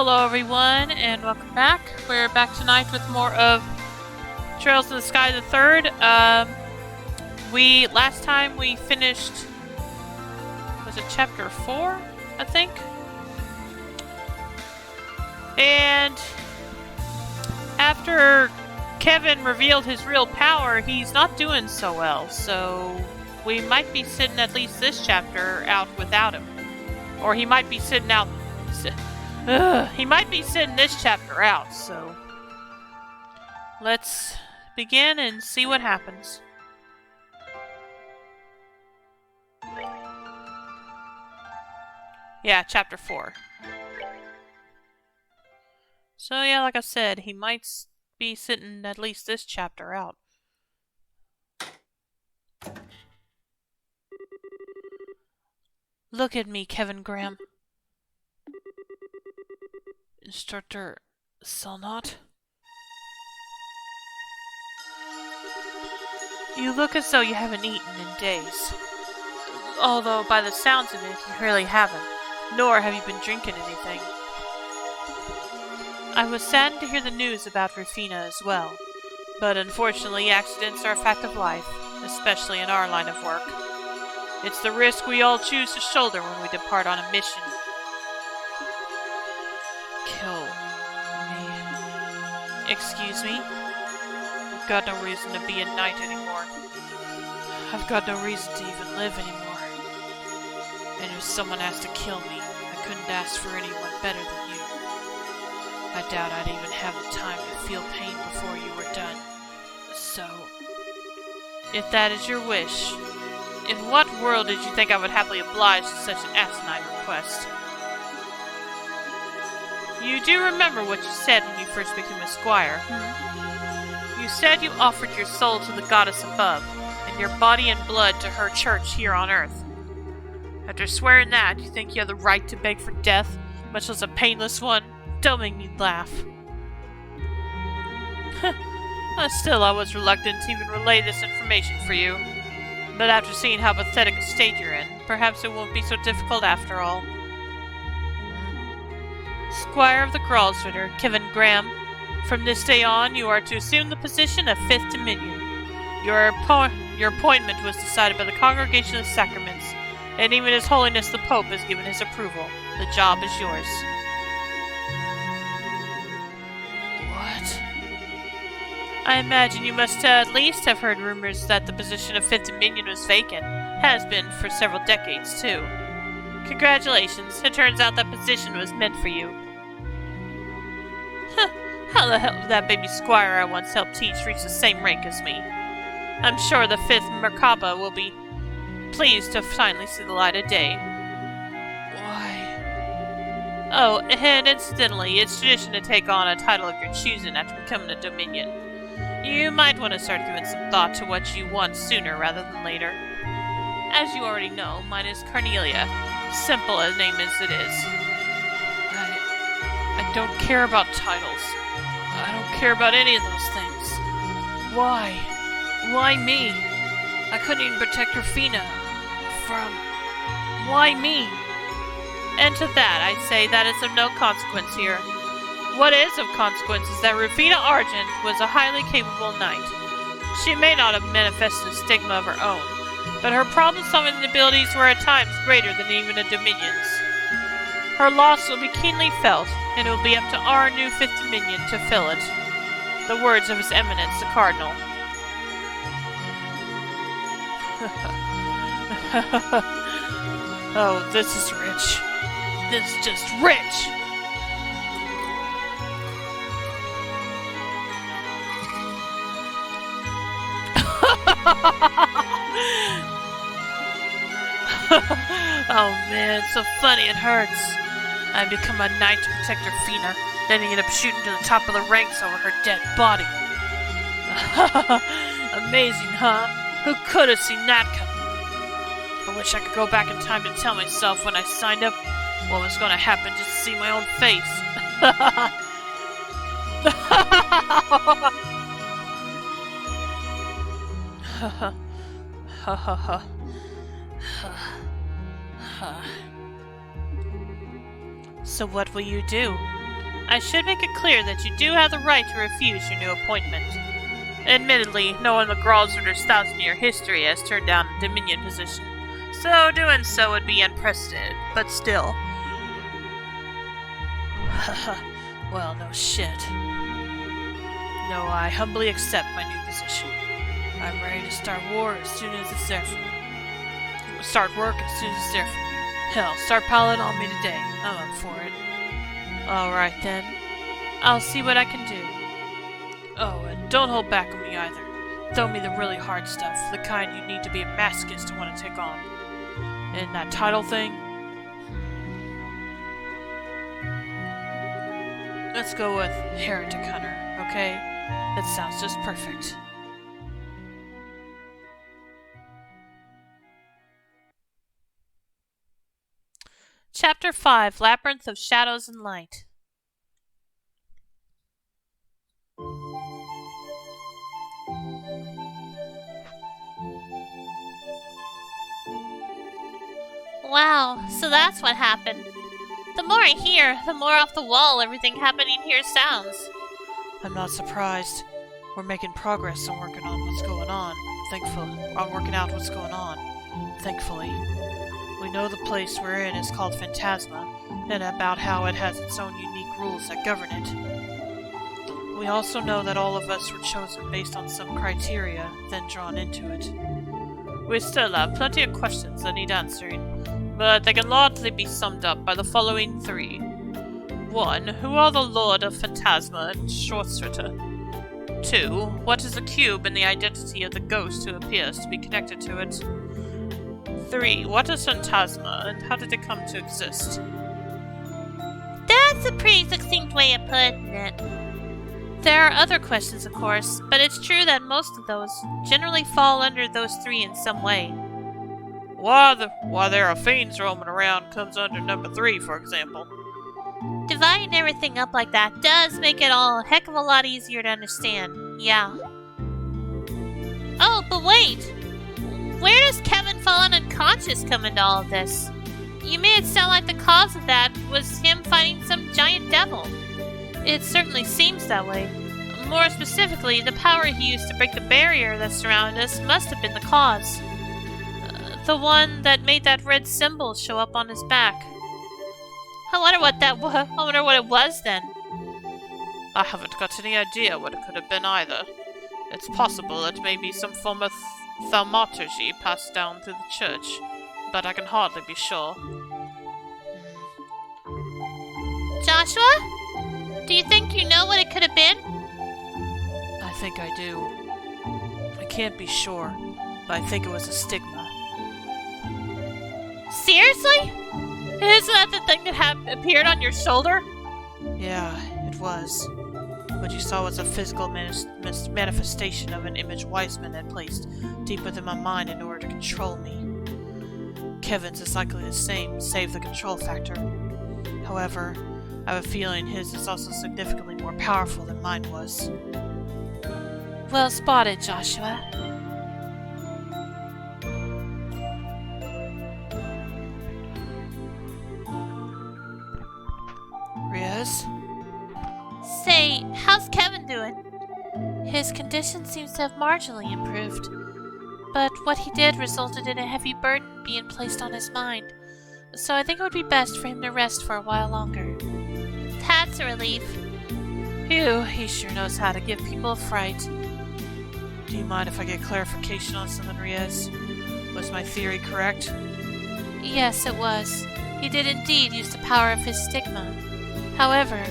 Hello everyone, and welcome back. We're back tonight with more of Trails in the Sky the Third. Last time we finished, was it chapter 4, I think? And after Kevin revealed his real power, he's not doing so well, so we might be sitting at least this chapter out without him. Or he might be sitting out... he might be sitting this chapter out, so... Let's begin and see what happens. Yeah, chapter 4. So yeah, like I said, he might be sitting at least this chapter out. Look at me, Kevin Graham. Instructor Selnot? You look as though you haven't eaten in days. Although, by the sounds of it, you really haven't. Nor have you been drinking anything. I was saddened to hear the news about Rufina as well. But unfortunately, accidents are a fact of life, especially in our line of work. It's the risk we all choose to shoulder when we depart on a mission. Kill me. Excuse me? I've got no reason to be a knight anymore. I've got no reason to even live anymore. And if someone has to kill me, I couldn't ask for anyone better than you. I doubt I'd even have the time to feel pain before you were done. So, if that is your wish, in what world did you think I would happily oblige to such an asinine request? You do remember what you said when you first became a squire, You said you offered your soul to the goddess above, and your body and blood to her church here on earth. After swearing that, you think you have the right to beg for death, much less a painless one? Don't make me laugh. Still, I was reluctant to even relay this information for you. But after seeing how pathetic a state you're in, perhaps it won't be so difficult after all. Squire of the Gralsritter, Kevin Graham, from this day on, you are to assume the position of 5th Dominion. Your appointment was decided by the Congregation of Sacraments, and even His Holiness the Pope has given his approval. The job is yours. What? I imagine you must at least have heard rumors that the position of 5th Dominion was vacant. Has been for several decades, too. Congratulations, it turns out that position was meant for you. How the hell did that baby squire I once helped teach reach the same rank as me? I'm sure the 5th Merkaba will be pleased to finally see the light of day. Why? Oh, and incidentally, it's tradition to take on a title of your choosing after becoming a Dominion. You might want to start giving some thought to what you want sooner rather than later. As you already know, mine is Carnelia, simple a name as it is. I don't care about titles. I don't care about any of those things. Why? Why me? I couldn't even protect Rufina from... Why me? And to that, I'd say that is of no consequence here. What is of consequence is that Rufina Argent was a highly capable knight. She may not have manifested a stigma of her own, but her problem-solving abilities were at times greater than even a Dominion's. Her loss will be keenly felt, and it will be up to our new 5th Dominion to fill it. The words of His Eminence the Cardinal. Oh, this is rich. This is just rich! Oh man, it's so funny, it hurts. I become a knight to protect Rufina, then end up shooting to the top of the ranks over her dead body. Amazing, huh? Who could have seen that coming? I wish I could go back in time to tell myself when I signed up what was going to happen just to see my own face. So what will you do? I should make it clear that you do have the right to refuse your new appointment. Admittedly, no one in the Gralsrider's 1,000-year history has turned down a Dominion position, so doing so would be unprecedented, but still. Well, no shit. No, I humbly accept my new position. I'm ready to start war as soon as it's there for me. Start work as soon as it's there for me. Hell, start piling on me today. I'm up for it. Alright then. I'll see what I can do. Oh, and don't hold back on me either. Throw me the really hard stuff, the kind you need to be a masochist to want to take on. And that title thing? Let's go with Heretic Hunter, okay? That sounds just perfect. Chapter 5, Labyrinth of Shadows and Light. Wow, so that's what happened. The more I hear, the more off the wall everything happening here sounds. I'm not surprised. We're making progress on working on what's going on. Working out what's going on. Thankfully. We know the place we're in is called Phantasma, and about how it has its own unique rules that govern it. We also know that all of us were chosen based on some criteria, then drawn into it. We still have plenty of questions that need answering, but they can largely be summed up by the following 3. 1. Who are the Lord of Phantasma and Schwarzritter? 2. What is a cube and the identity of the ghost who appears to be connected to it? 3. What is Phantasma, and how did it come to exist? That's a pretty succinct way of putting it. There are other questions, of course, but it's true that most of those generally fall under those 3 in some way. Why there are fiends roaming around comes under number 3, for example. Dividing everything up like that does make it all a heck of a lot easier to understand, yeah. Oh, but wait! Where does Kevin falling unconscious come into all of this? You made it sound like the cause of that was him fighting some giant devil. It certainly seems that way. More specifically, the power he used to break the barrier that surrounded us must have been the cause. The one that made that red symbol show up on his back. I wonder what it was then. I haven't got any idea what it could have been either. It's possible it may be some form of thaumaturgy passed down through the church, but I can hardly be sure. Joshua? Do you think you know what it could have been? I think I do. I can't be sure, but I think it was a stigma. Seriously? Isn't that the thing that appeared on your shoulder? Yeah, it was. What you saw was a physical manifestation of an image Wiseman had placed deep within my mind in order to control me. Kevin's is likely the same, save the control factor. However, I have a feeling his is also significantly more powerful than mine was. Well spotted, Joshua. Riaz? Say, how's Kevin doing? His condition seems to have marginally improved, but what he did resulted in a heavy burden being placed on his mind, so I think it would be best for him to rest for a while longer. That's a relief. Phew, he sure knows how to give people a fright. Do you mind if I get clarification on something, Riaz? Was my theory correct? Yes, it was. He did indeed use the power of his stigma. However,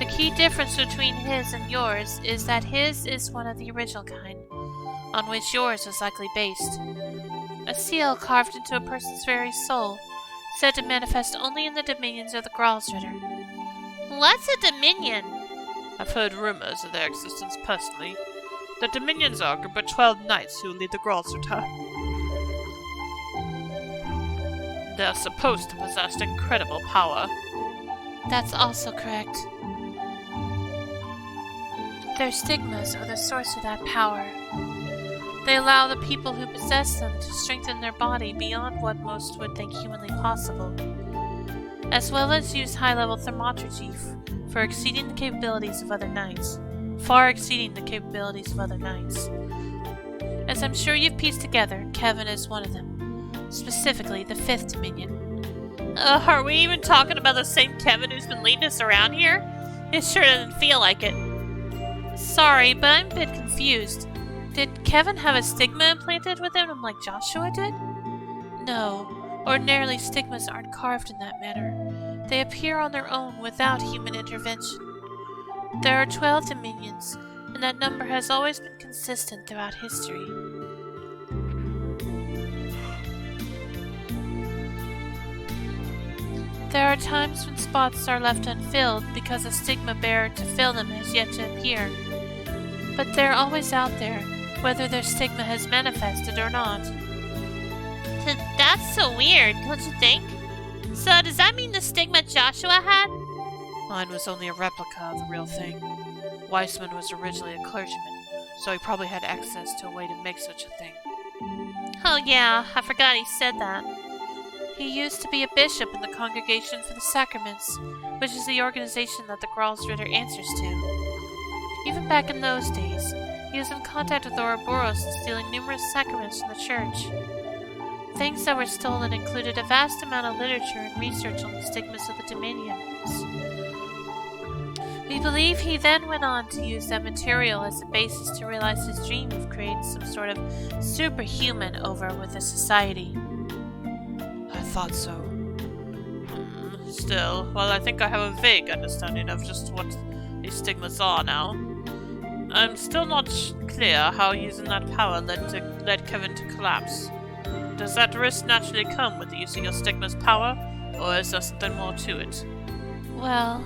the key difference between his and yours is that his is one of the original kind, on which yours was likely based. A seal carved into a person's very soul, said to manifest only in the dominions of the Gralsritter. What's a dominion? I've heard rumors of their existence personally. The dominions are a group of 12 knights who lead the Gralsritter. They're supposed to possess incredible power. That's also correct. Their stigmas are the source of that power. They allow the people who possess them to strengthen their body beyond what most would think humanly possible, as well as use high-level thaumaturgy for for exceeding the capabilities of other knights. Far exceeding the capabilities of other knights. As I'm sure you've pieced together, Kevin is one of them. Specifically, the 5th Dominion. Are we even talking about the same Kevin who's been leading us around here? It sure doesn't feel like it. Sorry, but I'm a bit confused. Did Kevin have a stigma implanted within him like Joshua did? No. Ordinarily, stigmas aren't carved in that manner. They appear on their own without human intervention. There are 12 dominions, and that number has always been consistent throughout history. There are times when spots are left unfilled because a stigma bearer to fill them has yet to appear. But they're always out there, whether their stigma has manifested or not. That's so weird, don't you think? So does that mean the stigma Joshua had? Mine was only a replica of the real thing. Weissman was originally a clergyman, so he probably had access to a way to make such a thing. Oh yeah, I forgot he said that. He used to be a bishop in the Congregation for the Sacraments, which is the organization that the Gralsritter answers to. Even back in those days, he was in contact with Ouroboros and stealing numerous sacraments from the church. Things that were stolen included a vast amount of literature and research on the stigmas of the Dominions. We believe he then went on to use that material as a basis to realize his dream of creating some sort of superhuman over with the society. I thought so. Still, well, I think I have a vague understanding of just what these stigmas are now. I'm still not clear how using that power led Kevin to collapse. Does that risk naturally come with using your stigma's power, or is there something more to it? Well,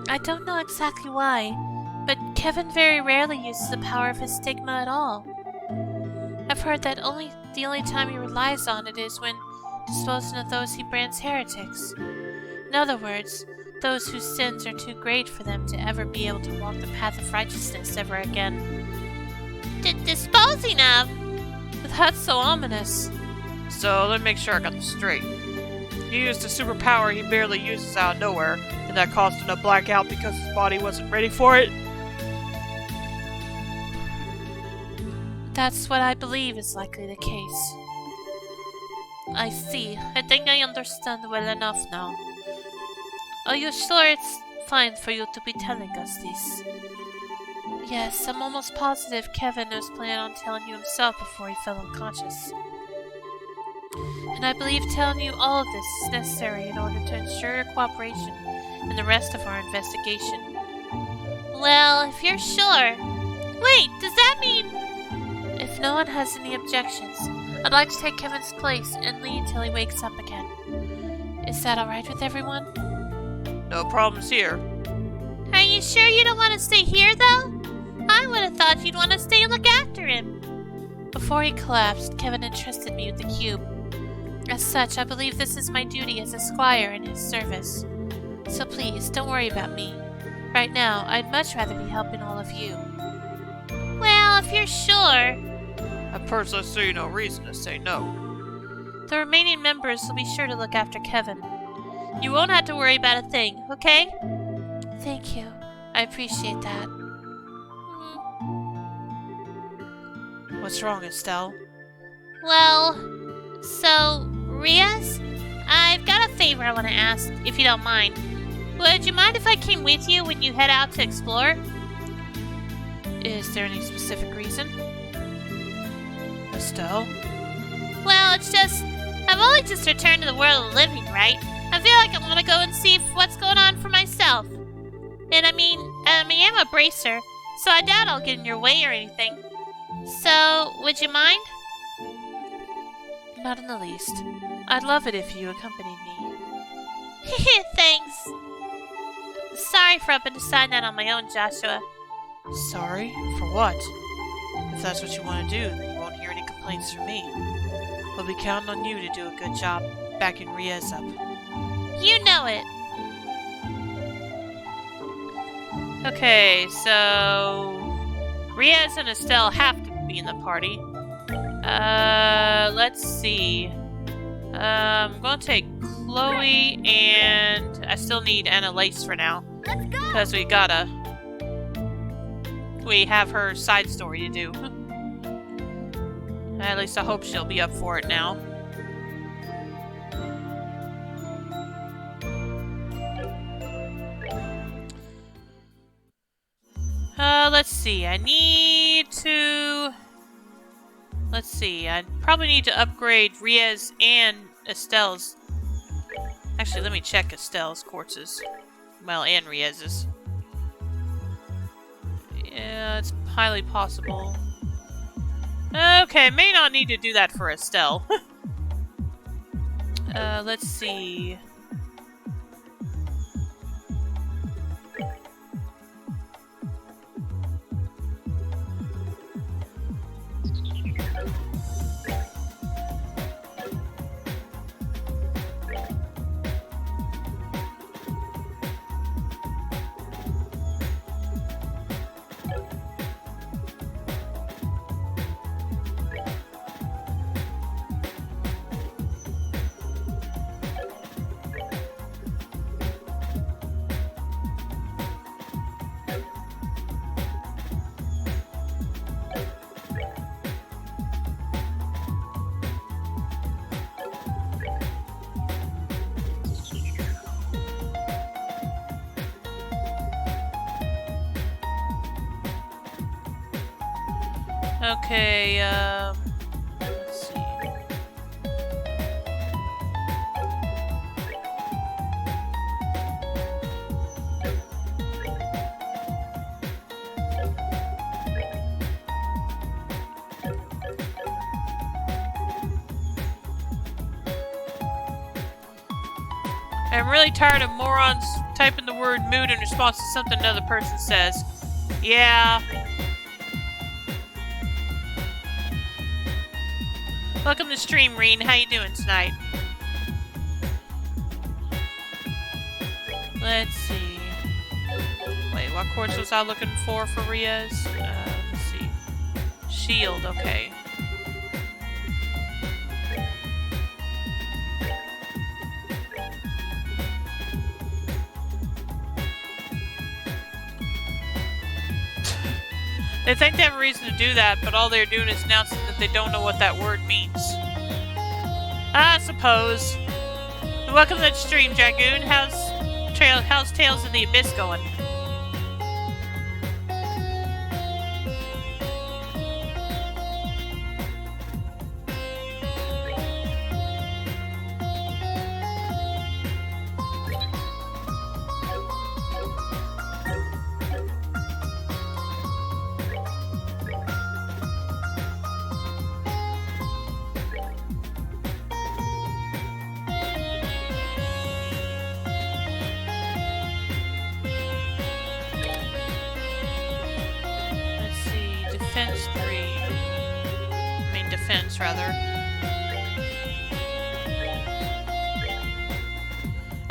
I don't know exactly why, but Kevin very rarely uses the power of his stigma at all. I've heard that the only time he relies on it is when disposing of those he brands heretics. In other words, those whose sins are too great for them to ever be able to walk the path of righteousness ever again. Disposing of? But that's so ominous. So, let me make sure I got this straight. He used a superpower he barely uses out of nowhere, and that caused him to black out because his body wasn't ready for it? That's what I believe is likely the case. I see. I think I understand well enough now. Are you sure it's fine for you to be telling us this? Yes, I'm almost positive Kevin was planning on telling you himself before he fell unconscious. And I believe telling you all of this is necessary in order to ensure your cooperation in the rest of our investigation. Well, if you're sure. Wait, does that mean... If no one has any objections, I'd like to take Kevin's place and leave till he wakes up again. Is that alright with everyone? No problems here. Are you sure you don't want to stay here, though? I would have thought you'd want to stay and look after him. Before he collapsed, Kevin entrusted me with the cube. As such, I believe this is my duty as a squire in his service. So please, don't worry about me. Right now, I'd much rather be helping all of you. Well, if you're sure. I personally see no reason to say no. The remaining members will be sure to look after Kevin. You won't have to worry about a thing, okay? Thank you. I appreciate that. What's wrong, Estelle? Well, so, Riaz? I've got a favor I want to ask, if you don't mind. Would you mind if I came with you when you head out to explore? Is there any specific reason? Estelle? Well, it's just, I've only just returned to the world of the living, right? I feel like I want to go and see what's going on for myself. And I mean, I'm a bracer, so I doubt I'll get in your way or anything. So, would you mind? Not in the least. I'd love it if you accompanied me. Thanks. Sorry for having to decide that on my own, Joshua. Sorry? For what? If that's what you want to do, then you won't hear any complaints from me. We'll be counting on you to do a good job backing Riaz up. You know it. Okay, so... Riaz and Estelle have to be in the party. Let's see. I'm gonna take Chloe, and I still need Annalise for now. Let's go! Because we have her side story to do. At least I hope she'll be up for it now. Let's see. Let's see. I probably need to upgrade Riez and Estelle's. Actually, let me check Estelle's quartzes. Well, and Riez's. Yeah, it's highly possible. Okay, may not need to do that for Estelle. Let's see. Okay, let's see. I'm really tired of morons typing the word mood in response to something another person says. Yeah. Welcome to stream, Reen. How you doing tonight? Let's see. Wait, what quartz was I looking for Riez? Let's see. Shield, okay. They think they have a reason to do that, but all they're doing is announcing that they don't know what that word means. I suppose. Welcome to the stream, Dragoon. How's Tales of the Abyss going?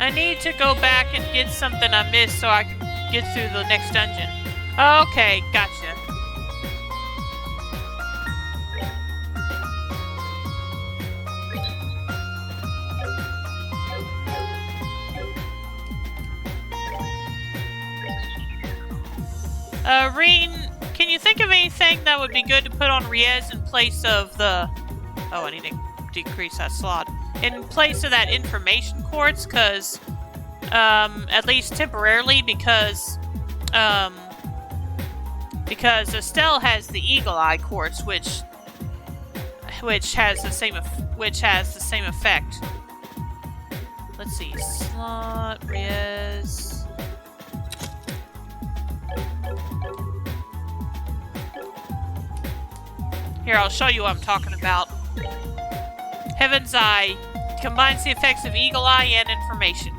I need to go back and get something I missed so I can get through the next dungeon. Okay, gotcha. Reen, can you think of anything that would be good to put on Riez in place of the... Oh, I need to decrease that slot. In place of that information quartz, because, at least temporarily, because Estelle has the Eagle Eye quartz, which has the same effect. Let's see, slot, Riez. Here, I'll show you what I'm talking about. Heaven's Eye combines the effects of Eagle Eye and information.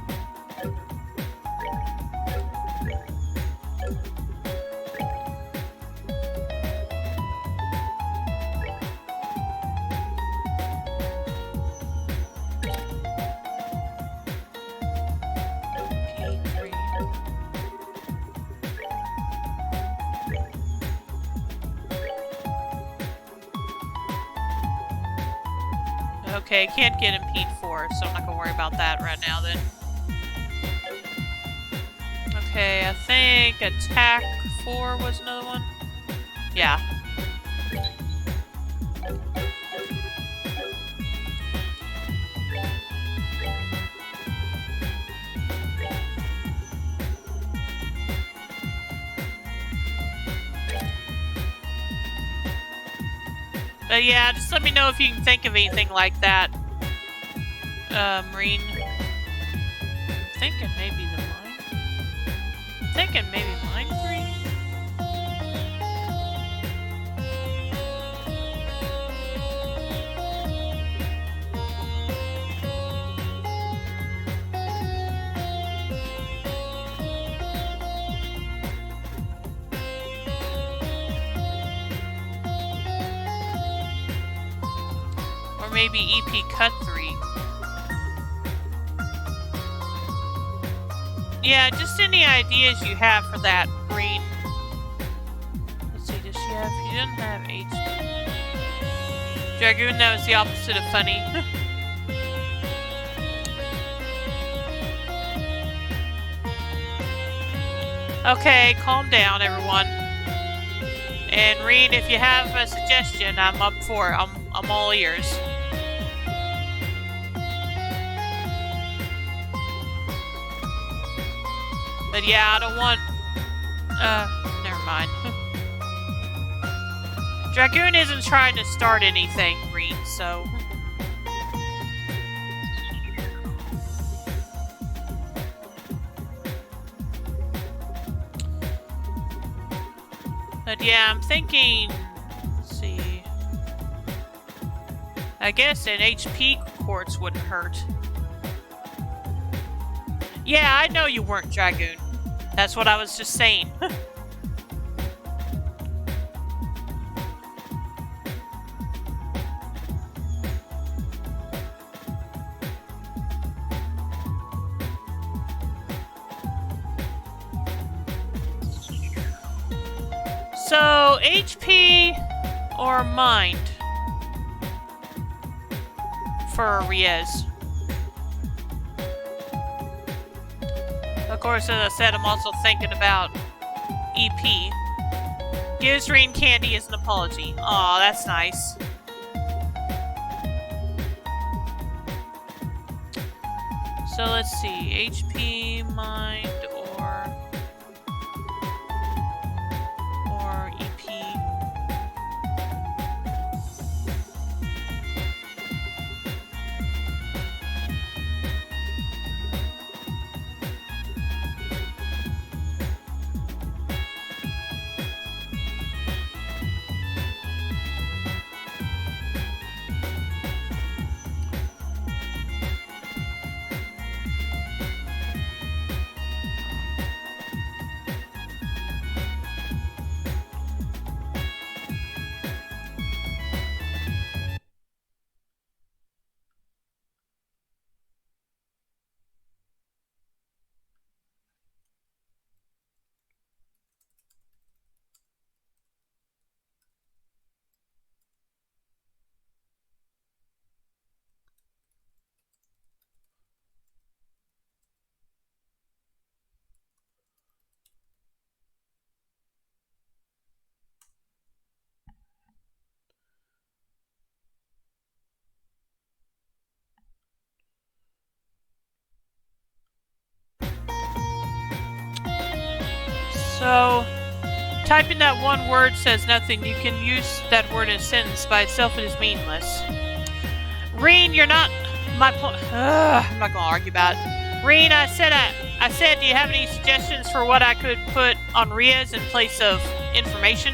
Okay, can't get Impede 4, so I'm not gonna worry about that right now then. Okay. Okay, I think attack 4 was another one. Yeah. But yeah, just let me know if you can think of anything like that. Marine. I'm thinking maybe the mine. I'm thinking maybe mine 3. Or maybe EP cut 3. Yeah, just any ideas you have for that, Green. Let's see, does she have... She doesn't have HP. Dragoon, that was the opposite of funny. Okay, calm down, everyone. And Reen, if you have a suggestion, I'm up for it. I'm all ears. But yeah, I don't want... never mind. Dragoon isn't trying to start anything, Green, so... But yeah, I'm thinking... Let's see... I guess an HP quartz wouldn't hurt. Yeah, I know you weren't, Dragoon. That's what I was just saying. So, HP or mind for Riez? Of course, as I said, I'm also thinking about EP. Gives Reen candy as an apology. Aw, that's nice. So let's see. HP, mind, or EP. So, typing that one word says nothing. You can use that word in a sentence. By itself, it is meaningless. Reen, you're not my point. I'm not gonna argue about it. Reen, I said, do you have any suggestions for what I could put on Riez in place of information?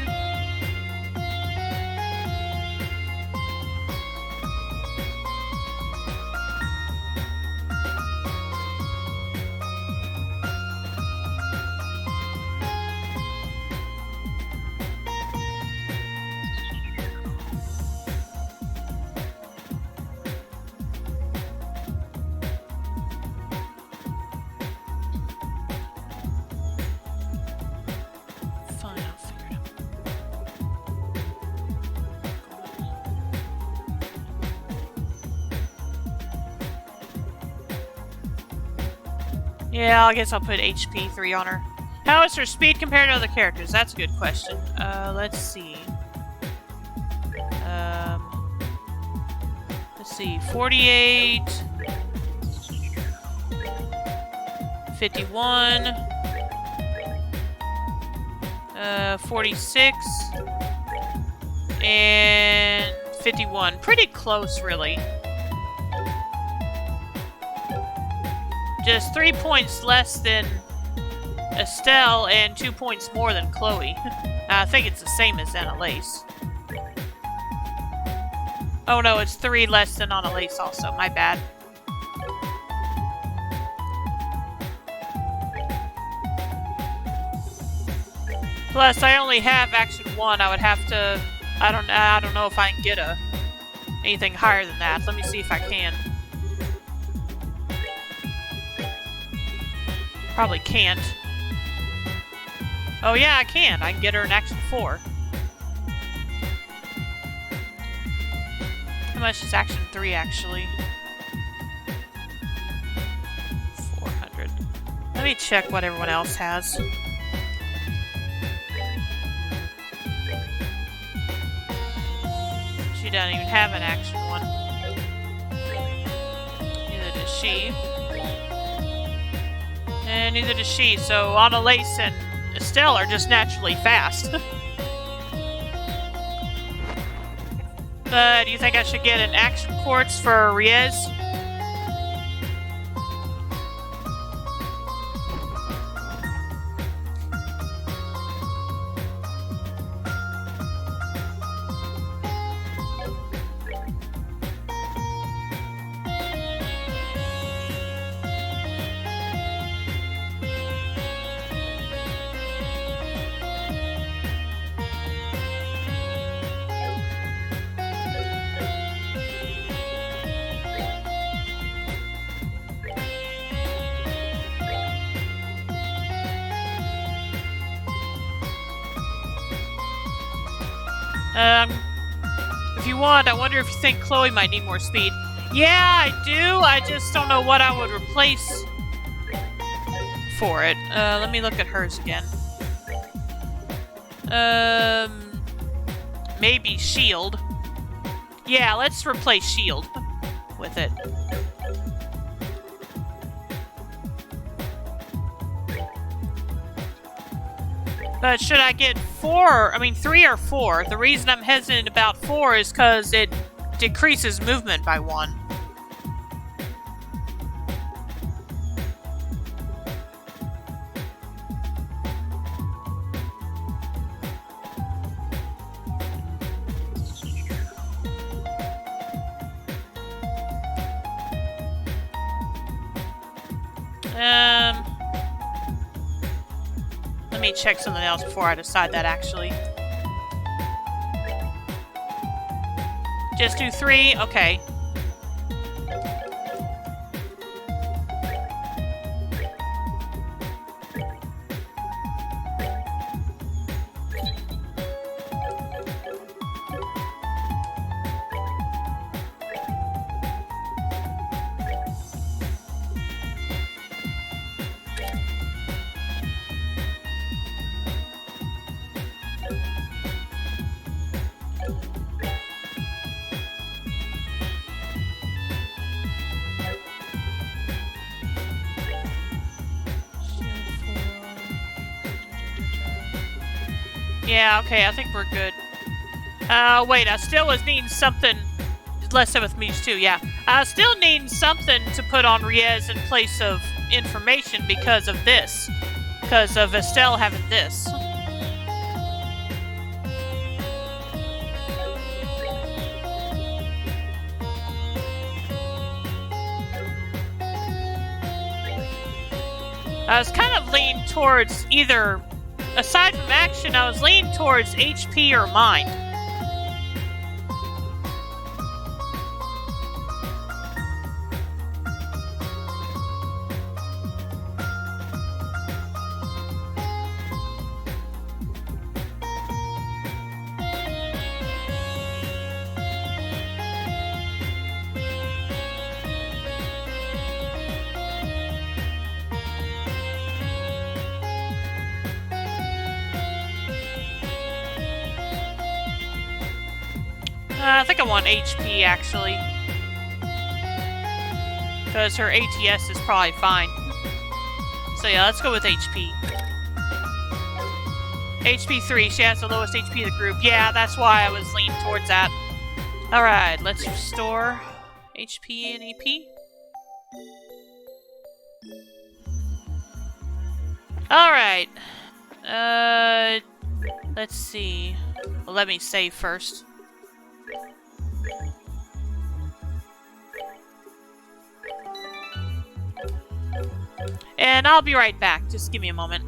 Yeah, I guess I'll put HP 3 on her. How is her speed compared to other characters? That's a good question. Let's see. Let's see. 48. 51. 46. And 51. Pretty close, really. Just 3 points less than Estelle and 2 points more than Chloe. I think it's the same as Annalise. Oh no, it's 3 less than Annalise also. My bad. Plus, I only have action 1. I would have to... I don't know if I can get anything higher than that. Let me see if I can. Probably can't. Oh yeah, I can. I can get her in action 4. How much is action 3 actually? 400. Let me check what everyone else has. She doesn't even have an action 1. Neither does she. And neither does she, so Annalise and Estelle are just naturally fast. Do you think I should get an action quartz for Riez? If you want, I wonder if you think Chloe might need more speed. Yeah, I do. I just don't know what I would replace for it. Let me look at hers again. Maybe shield. Yeah, let's replace shield with it. But should I get 4? I mean, 3 or 4. The reason I'm hesitant about 4 is because it decreases movement by 1. Let me check something else before I decide that, actually. Just do 3? Okay. Yeah, okay, I think we're good. Wait, I still was needing something... Less 7th Muse too, yeah. I still need something to put on Riez in place of information because of this. Because of Estelle having this. I was kind of leaning towards either... Aside from action, I was leaning towards HP or mind. I think I want HP, actually. Because her ATS is probably fine. So yeah, let's go with HP. HP 3, she has the lowest HP of the group. Yeah, that's why I was leaning towards that. Alright, let's restore HP and EP. Alright. Let's see. Well, let me save first. And I'll be right back. Just give me a moment.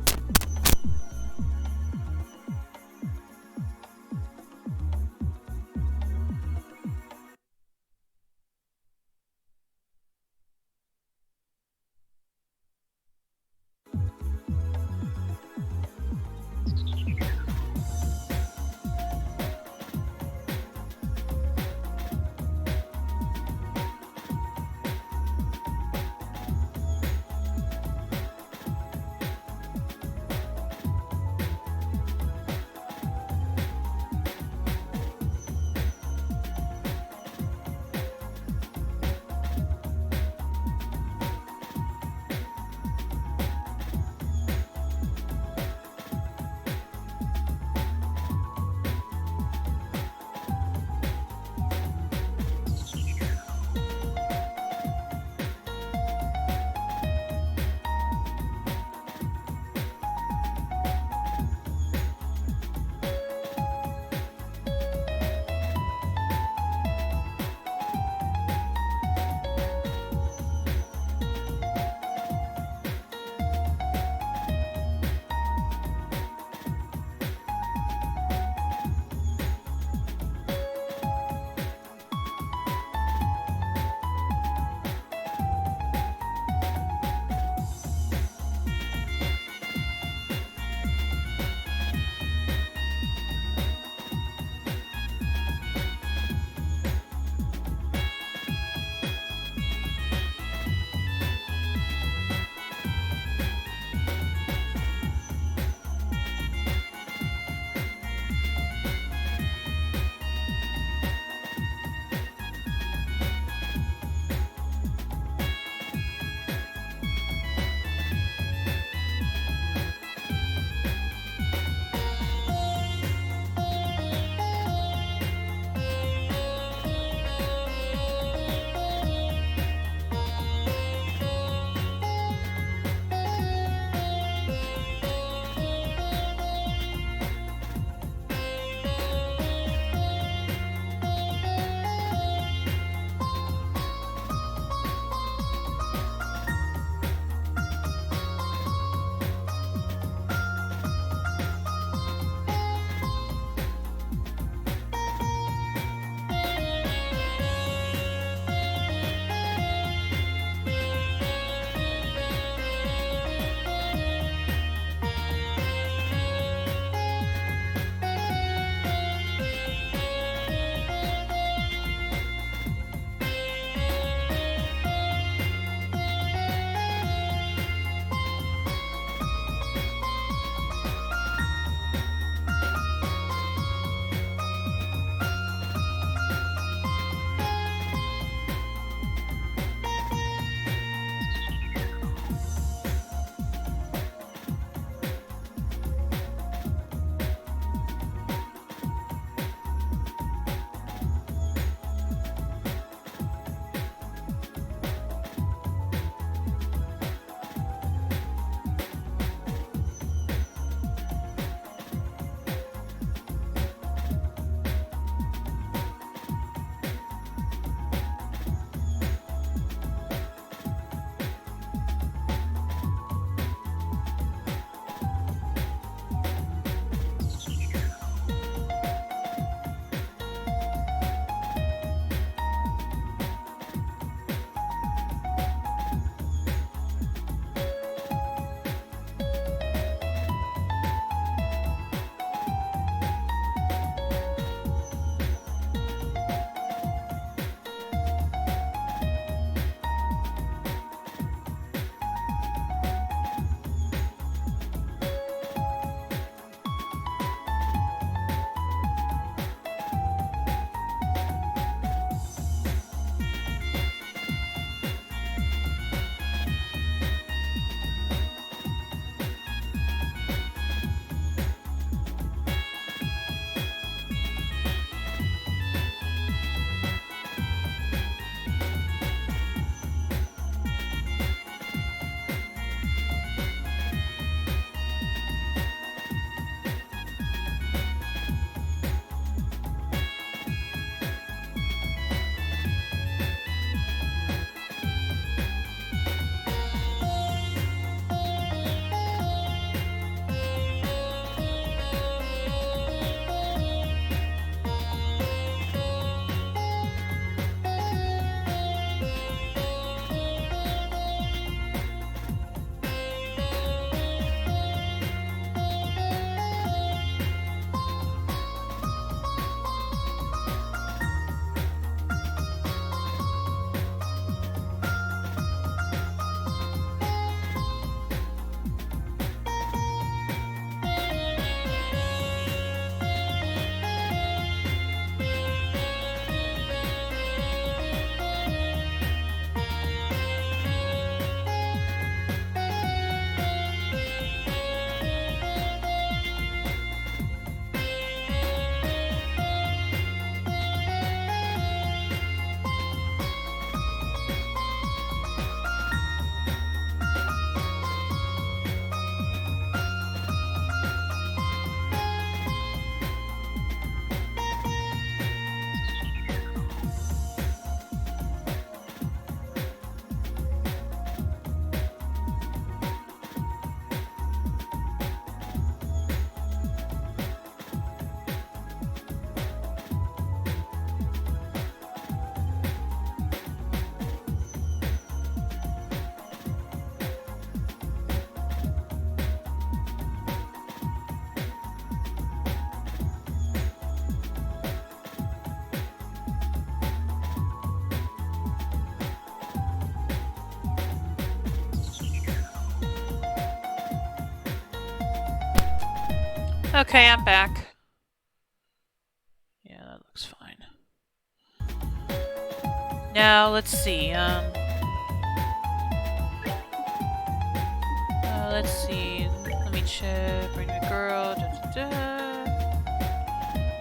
Okay, I'm back. Yeah, that looks fine. Now, let's see, let's see. Let me check. Bring the girl.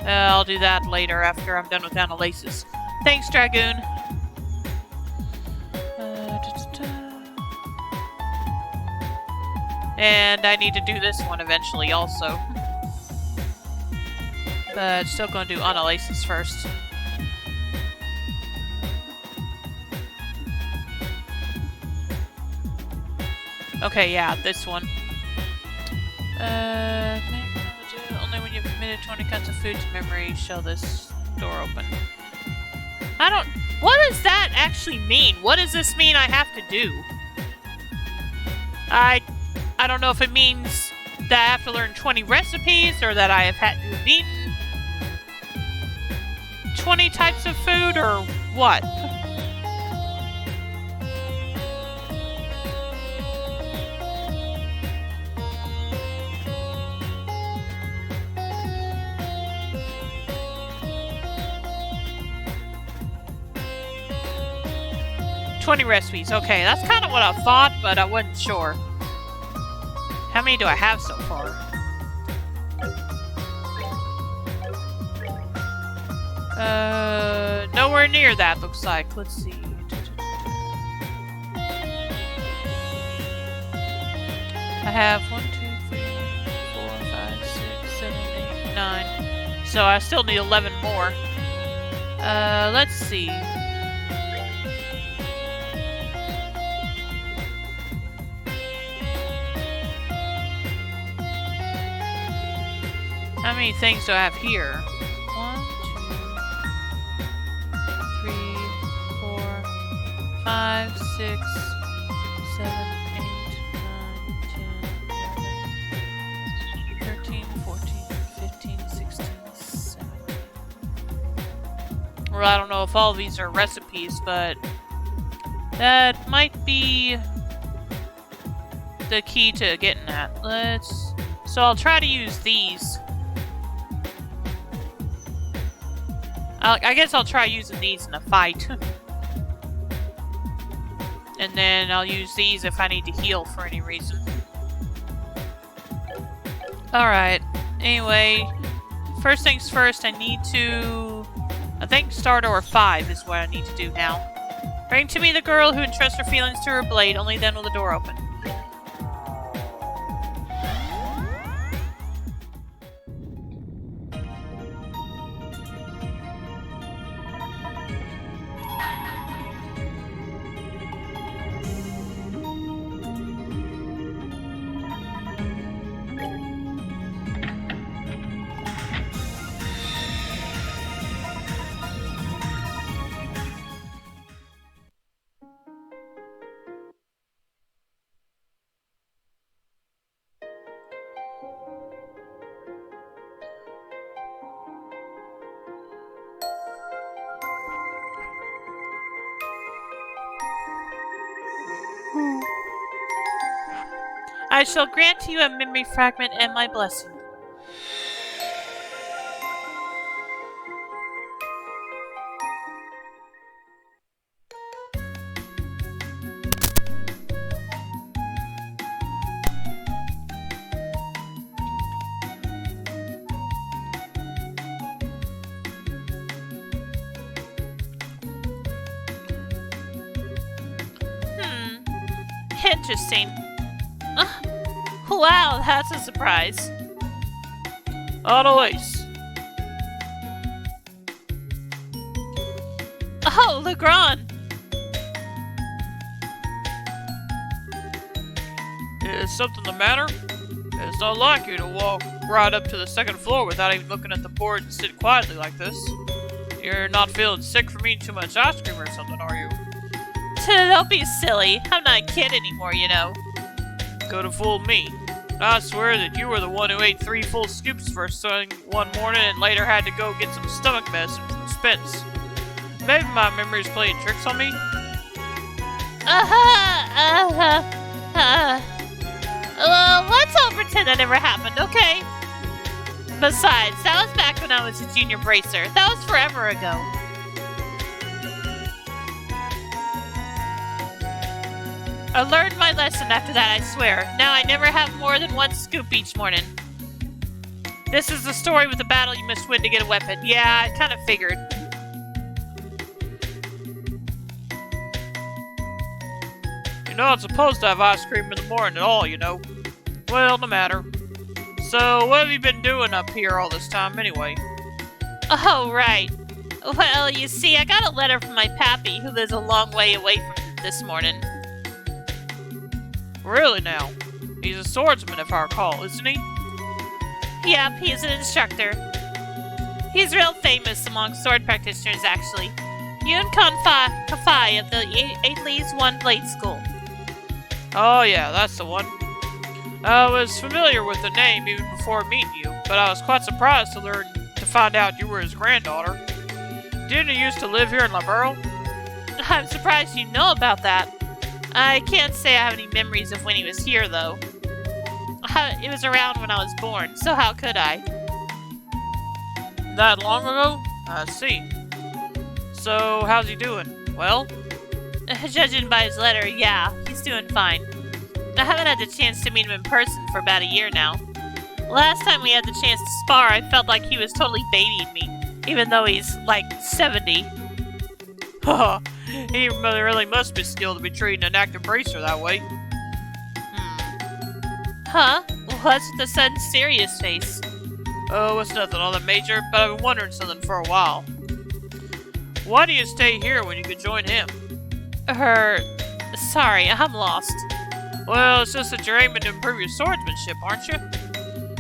I'll do that later after I'm done with Annalaces. Thanks, Dragoon. And I need to do this one eventually also. But still gonna do Annalaces first. Okay, yeah, this one. Only when you've committed 20 cuts of food to memory shall this door open. What does that actually mean? What does this mean I have to do? I don't know if it means that I have to learn 20 recipes or that I have had to have eaten 20 types of food or what. 20 recipes. Okay, that's kind of what I thought, but I wasn't sure. How many do I have so far? Nowhere near that, looks like. Let's see. I have 1, 2, 3, 4, 5, 6, 7, 8, 9. So I still need 11 more. Let's see. How many things do I have here? 1, 2, 3, 4, 5, 6, 7, 8, 9, 10, 11, 13, 14, 15, 16, 17. Well, I don't know if all of these are recipes, but that might be the key to getting that. So I'll try to use these. I guess I'll try using these in a fight. And then I'll use these if I need to heal for any reason. Alright. Anyway, first things first, I think Star Door 5 is what I need to do now. Bring to me the girl who entrusts her feelings to her blade, only then will the door open. I shall grant you a memory fragment and my blessing. Interesting. Wow, that's a surprise. Annalise. Oh, Legrand. Is something the matter? It's not like you to walk right up to the second floor without even looking at the board and sit quietly like this. You're not feeling sick from eating too much ice cream or something, are you? Don't be silly. I'm not a kid anymore, you know. Could have fooled me. I swear that you were the one who ate 3 full scoops first thing one morning and later had to go get some stomach medicine from Spence. Maybe my memory's playing tricks on me? Well, let's all pretend that never happened, okay? Besides, that was back when I was a junior bracer. That was forever ago. I learned my lesson after that, I swear. Now I never have more than one scoop each morning. This is the story with the battle you must win to get a weapon. Yeah, I kind of figured. You're not supposed to have ice cream in the morning at all, you know. Well, no matter. So, what have you been doing up here all this time, anyway? Oh, right. Well, you see, I got a letter from my pappy, who lives a long way away from this morning. Really now? He's a swordsman, if I recall, isn't he? Yep, he's an instructor. He's real famous among sword practitioners, actually. Yun Kafai of the Aethes One Blade School. Oh yeah, that's the one. I was familiar with the name even before meeting you, but I was quite surprised to find out you were his granddaughter. Didn't you used to live here in Laburo? I'm surprised you know about that. I can't say I have any memories of when he was here, though. It was around when I was born, so how could I? That long ago? I see. So, how's he doing? Well? Judging by his letter, yeah, he's doing fine. I haven't had the chance to meet him in person for about a year now. Last time we had the chance to spar, I felt like he was totally babying me, even though he's, like, 70. Haha, he really must be skilled to be treating an active bracer that way. Huh? What's with the sudden serious face? Oh, it's nothing all that major, but I've been wondering something for a while. Why do you stay here when you could join him? Sorry, I'm lost. Well, it's just that you're aiming to improve your swordsmanship, aren't you?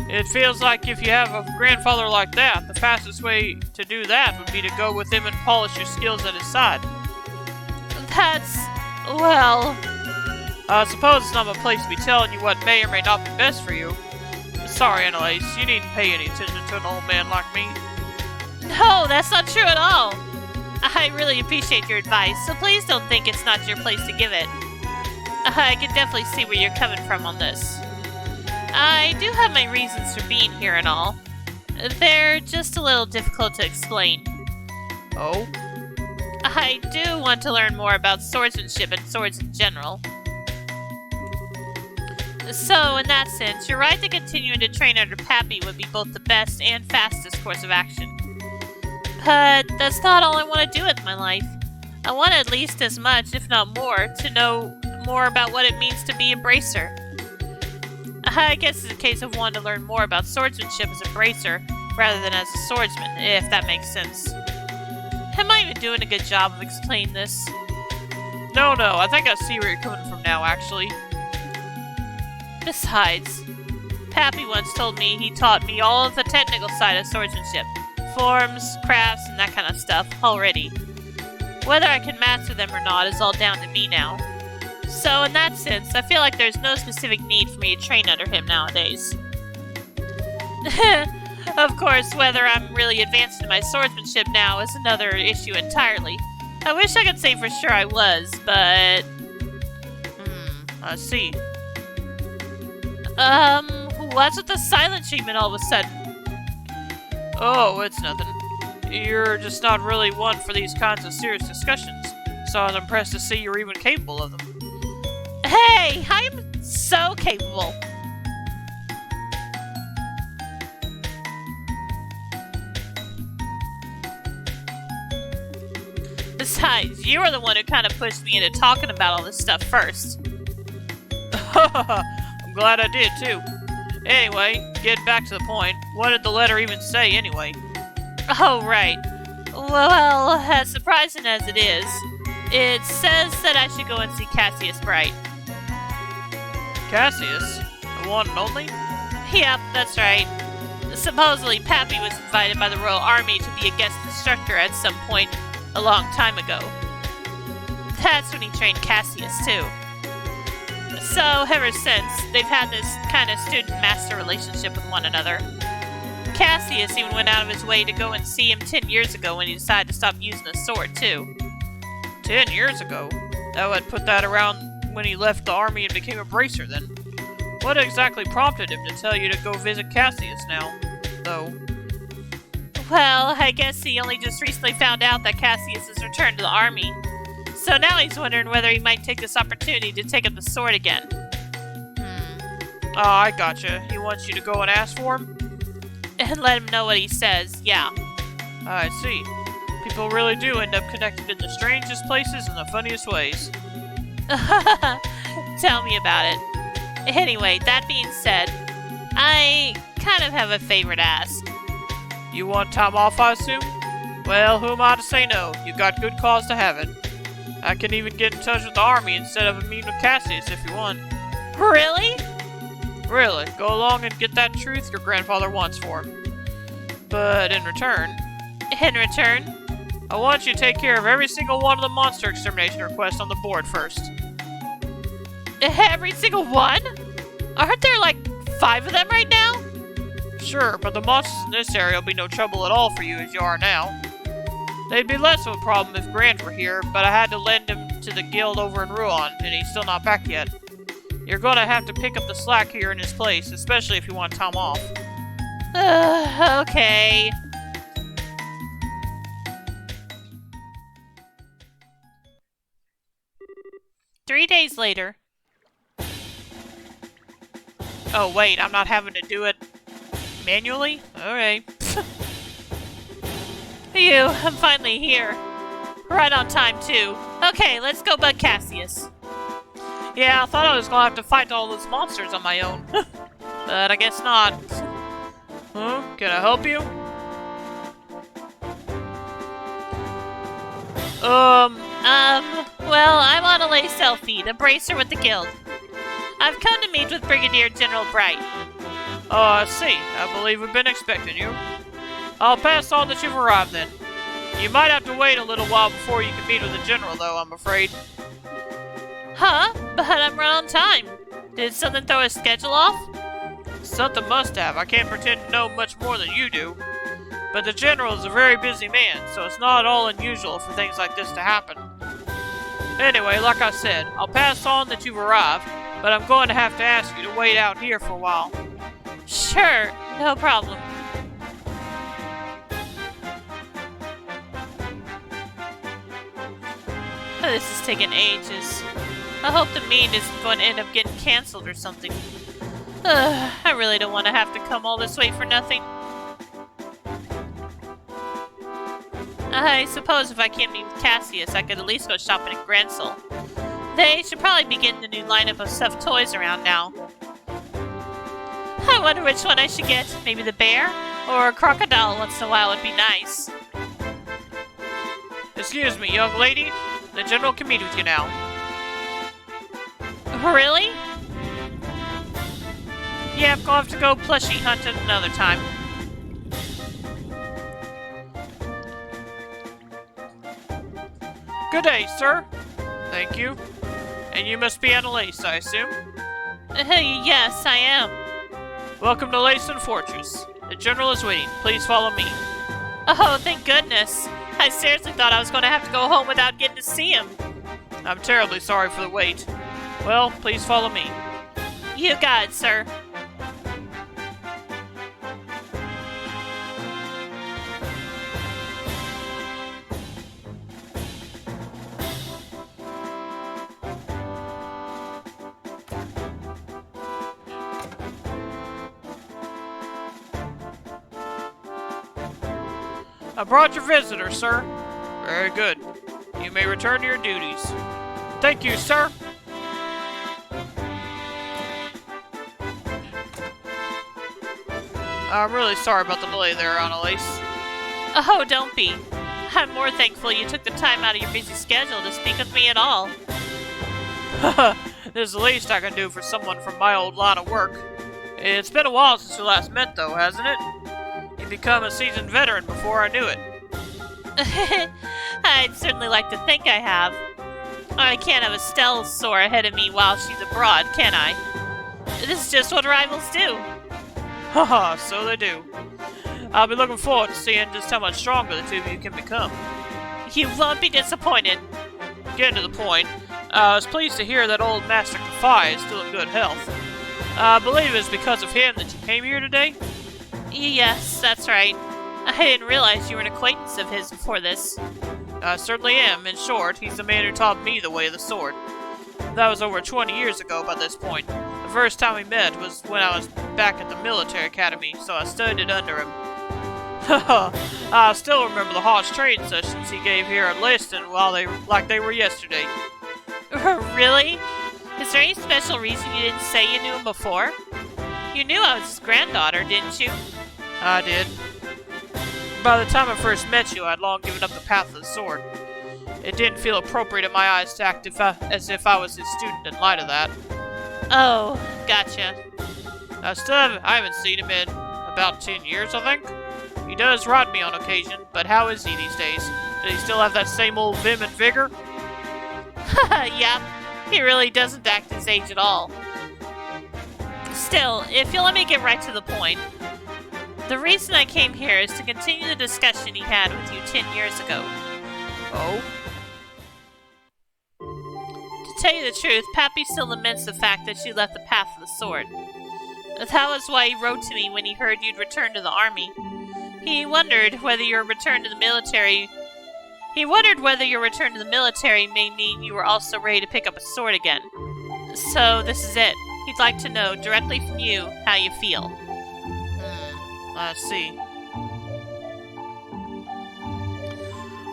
It feels like if you have a grandfather like that, the fastest way to do that would be to go with him and polish your skills at his side. Well... I suppose it's not my place to be telling you what may or may not be best for you. Sorry, Annalise, you needn't pay any attention to an old man like me. No, that's not true at all. I really appreciate your advice, so please don't think it's not your place to give it. I can definitely see where you're coming from on this. I do have my reasons for being here and all. They're just a little difficult to explain. Oh? I do want to learn more about swordsmanship and swords in general. So, in that sense, you're right that continuing to train under Pappy would be both the best and fastest course of action. But that's not all I want to do with my life. I want at least as much, if not more, to know more about what it means to be a bracer. I guess it's a case of wanting to learn more about swordsmanship as a bracer rather than as a swordsman, if that makes sense. Am I even doing a good job of explaining this? No, I think I see where you're coming from now, actually. Besides, Pappy once told me he taught me all of the technical side of swordsmanship. Forms, crafts, and that kind of stuff already. Whether I can master them or not is all down to me now. So in that sense, I feel like there's no specific need for me to train under him nowadays. Of course, whether I'm really advanced in my swordsmanship now is another issue entirely. I wish I could say for sure I was, but... I see. What's with the silent treatment all of a sudden? Oh, it's nothing. You're just not really one for these kinds of serious discussions, so I was impressed to see you're even capable of them. Hey, I'm so capable. Besides, you were the one who kind of pushed me into talking about all this stuff first. I'm glad I did, too. Anyway, getting back to the point, what did the letter even say, anyway? Oh, right. Well, as surprising as it is, it says that I should go and see Cassius Bright. Cassius? The one and only? Yep, that's right. Supposedly, Pappy was invited by the Royal Army to be a guest instructor at some point a long time ago. That's when he trained Cassius, too. So, ever since, they've had this kind of student-master relationship with one another. Cassius even went out of his way to go and see him 10 years ago when he decided to stop using a sword, too. 10 years ago? That would put that around when he left the army and became a bracer, then. What exactly prompted him to tell you to go visit Cassius now? though? Well, I guess he only just recently found out that Cassius has returned to the army. So now he's wondering whether he might take this opportunity to take up the sword again. Oh, I gotcha. He wants you to go and ask for him? And let him know what he says, yeah. I see. People really do end up connected in the strangest places in the funniest ways. Tell me about it. Anyway, that being said, I kind of have a favor to ask. You want time off, I assume? Well, who am I to say no? You got good cause to have it. I can even get in touch with the army instead of a meeting with Cassius if you want. Really? Really, go along and get that truth your grandfather wants for him. But in return, I want you to take care of every single one of the monster extermination requests on the board first. Every single one? Aren't there like 5 of them right now? Sure, but the monsters in this area will be no trouble at all for you as you are now. They'd be less of a problem if Grant were here, but I had to lend him to the guild over in Ruan, and he's still not back yet. You're gonna have to pick up the slack here in his place, especially if you want time off. Okay. Three days later. Oh wait, I'm not having to do it manually? Alright. Phew, I'm finally here. Right on time, too. Okay, let's go bug Cassius. Yeah, I thought I was gonna have to fight all those monsters on my own. But I guess not. Huh? Can I help you? Well, I'm on a lay selfie, the bracer with the guild. I've come to meet with Brigadier General Bright. Oh, I see. I believe we've been expecting you. I'll pass on that you've arrived then. You might have to wait a little while before you can meet with the general, though, I'm afraid. Huh? But I'm right on time. Did something throw his schedule off? Something must have. I can't pretend to know much more than you do. But the general is a very busy man, so it's not at all unusual for things like this to happen. Anyway, like I said, I'll pass on that you've arrived, but I'm going to have to ask you to wait out here for a while. Sure, no problem. Oh, this is taking ages. I hope the meeting isn't going to end up getting cancelled or something. I really don't want to have to come all this way for nothing. I suppose if I can't meet with Cassius, I could at least go shopping at Gransel. They should probably be getting a new lineup of stuffed toys around now. I wonder which one I should get. Maybe the bear? Or a crocodile once in a while would be nice. Excuse me, young lady. The general can meet with you now. Really? Yep, I'll have to go plushie hunting another time. Good day, sir. Thank you. And you must be Annalise, I assume? Yes, I am. Welcome to Layson Fortress. The general is waiting. Please follow me. Oh, thank goodness. I seriously thought I was going to have to go home without getting to see him. I'm terribly sorry for the wait. Well, please follow me. You got it, sir. I brought your visitor, sir. Very good. You may return to your duties. Thank you, sir. I'm really sorry about the delay there, Annalise. Oh, don't be. I'm more thankful you took the time out of your busy schedule to speak with me at all. This is the least I can do for someone from my old line of work. It's been a while since we last met, though, hasn't it? You've become a seasoned veteran before I knew it. I'd certainly like to think I have. I can't have Estelle sore ahead of me while she's abroad, can I? This is just what rivals do. Haha, so they do. I'll be looking forward to seeing just how much stronger the two of you can become. You won't be disappointed. Getting to the point, I was pleased to hear that old Master Kafai is still in good health. I believe it's because of him that you came here today? Yes, that's right. I didn't realize you were an acquaintance of his before this. I certainly am. In short, he's the man who taught me the way of the sword. That was over 20 years ago by this point. The first time we met was when I was back at the military academy, so I studied under him. I still remember the harsh training sessions he gave here at Leiston like they were yesterday. Really? Is there any special reason you didn't say you knew him before? You knew I was his granddaughter, didn't you? I did. By the time I first met you, I'd long given up the path of the sword. It didn't feel appropriate in my eyes to act as if I was his student in light of that. Oh, gotcha. I haven't seen him in about 10 years, I think. He does ride me on occasion, but how is he these days? Does he still have that same old vim and vigor? Yeah, he really doesn't act his age at all. Still, if you'll let me get right to the point, the reason I came here is to continue the discussion he had with you 10 years ago. Oh? To tell you the truth, Pappy still laments the fact that you left the path of the sword. That was why he wrote to me when he heard you'd returned to the army. He wondered whether your return to the military may mean you were also ready to pick up a sword again. So this is it. He'd like to know directly from you how you feel. I see.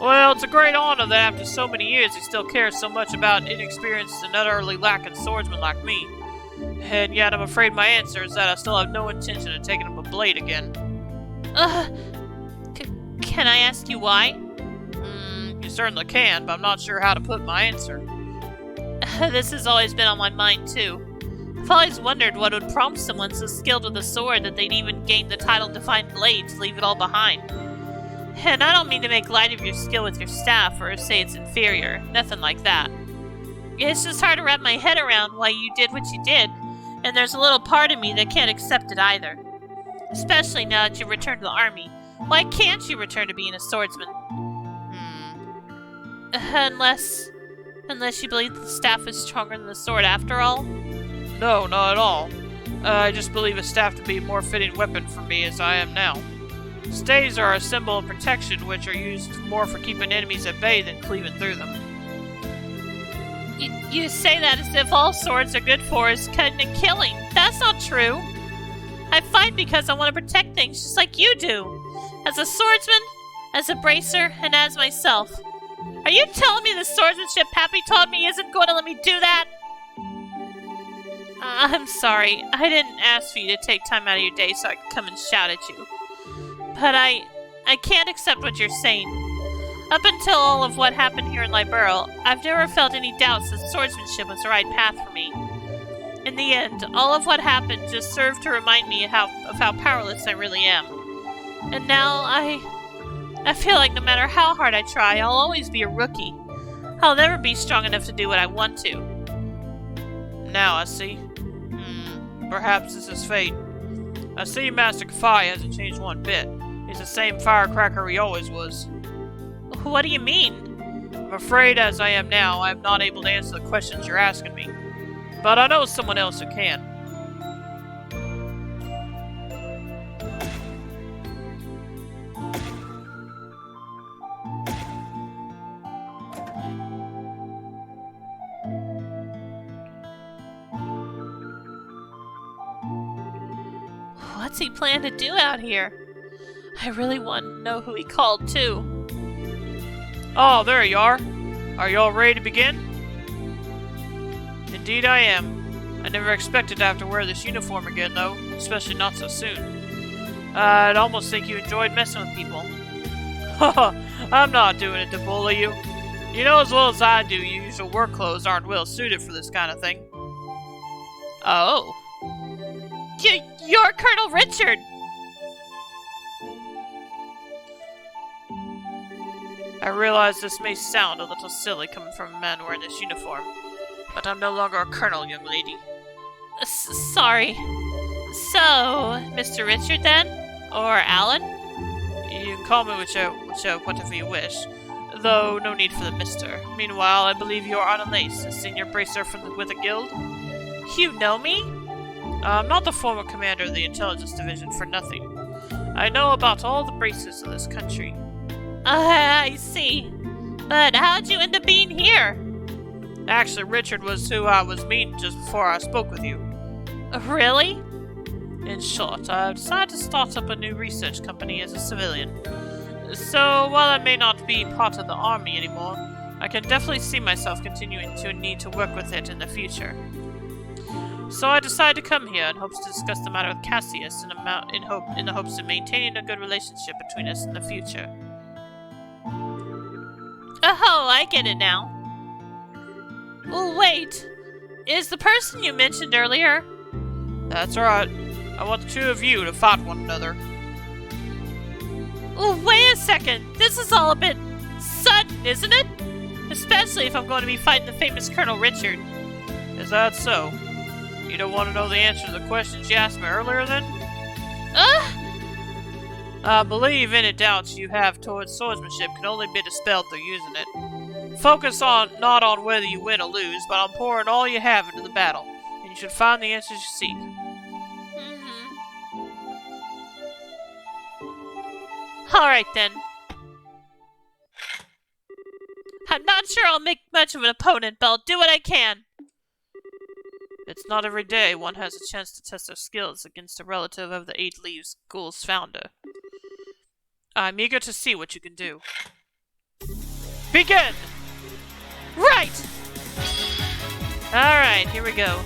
Well, it's a great honor that after so many years he still cares so much about an inexperienced and utterly lacking swordsman like me. And yet I'm afraid my answer is that I still have no intention of taking up a blade again. Can I ask you why? You certainly can, but I'm not sure how to put my answer. This has always been on my mind, too. I've always wondered what would prompt someone so skilled with a sword that they'd even gain the title Divine Blade to leave it all behind. And I don't mean to make light of your skill with your staff or say it's inferior, nothing like that. It's just hard to wrap my head around why you did what you did, and there's a little part of me that can't accept it either. Especially now that you've returned to the army. Why can't you return to being a swordsman? Unless you believe the staff is stronger than the sword after all? No, not at all. I just believe a staff to be a more fitting weapon for me as I am now. Staves are a symbol of protection, which are used more for keeping enemies at bay than cleaving through them. You say that as if all swords are good for is cutting and killing. That's not true. I fight because I want to protect things just like you do. As a swordsman, as a bracer, and as myself. Are you telling me the swordsmanship Pappy taught me isn't going to let me do that? I'm sorry. I didn't ask for you to take time out of your day so I could come and shout at you. But I can't accept what you're saying. Up until all of what happened here in Libero, I've never felt any doubts that swordsmanship was the right path for me. In the end, all of what happened just served to remind me of how powerless I really am. And now I feel like no matter how hard I try, I'll always be a rookie. I'll never be strong enough to do what I want to. Now I see. Perhaps this is fate. I see Master Kafai hasn't changed one bit. He's the same firecracker he always was. What do you mean? I'm afraid as I am now, I am not able to answer the questions you're asking me. But I know someone else who can. What's he plan to do out here? I really want to know who he called, too. Oh, there you are. Are you all ready to begin? Indeed I am. I never expected to have to wear this uniform again, though, especially not so soon. I'd almost think you enjoyed messing with people. I'm not doing it to bully you. You know as well as I do your usual work clothes aren't well suited for this kind of thing. Oh. You're Colonel Richard! I realize this may sound a little silly coming from a man wearing this uniform, but I'm no longer a colonel, young lady. Sorry. So, Mr. Richard then? Or Alan? You can call me whatever you wish, though no need for the mister. Meanwhile, I believe you are Annalise, a senior bracer with the guild. You know me? I'm not the former commander of the intelligence division for nothing. I know about all the bracers of this country. I see. But how'd you end up being here? Actually, Richard was who I was meeting just before I spoke with you. Really? In short, I've decided to start up a new research company as a civilian. So, while I may not be part of the army anymore, I can definitely see myself continuing to need to work with it in the future. So I decided to come here in hopes to discuss the matter with Cassius in the hopes of maintaining a good relationship between us in the future. Oh, I get it now. Oh, wait. Is the person you mentioned earlier? That's right. I want the two of you to fight one another. Oh, wait a second. This is all a bit sudden, isn't it? Especially if I'm going to be fighting the famous Colonel Richard. Is that so? You don't want to know the answer to the questions you asked me earlier, then? I believe any doubts you have towards swordsmanship can only be dispelled through using it. Focus not on whether you win or lose, but on pouring all you have into the battle, and you should find the answers you seek. Alright then. I'm not sure I'll make much of an opponent, but I'll do what I can. It's not every day one has a chance to test their skills against a relative of the Eight Leaves School's founder. I'm eager to see what you can do. Begin! Right! Alright, here we go.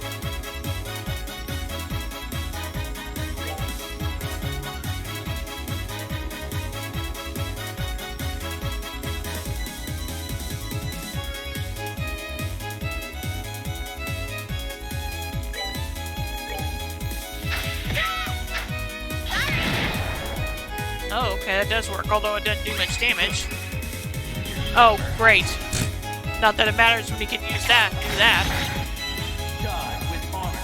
Oh, okay, that does work, although it doesn't do much damage. Oh, great. Not that it matters when you can use that, do that. Die with honor.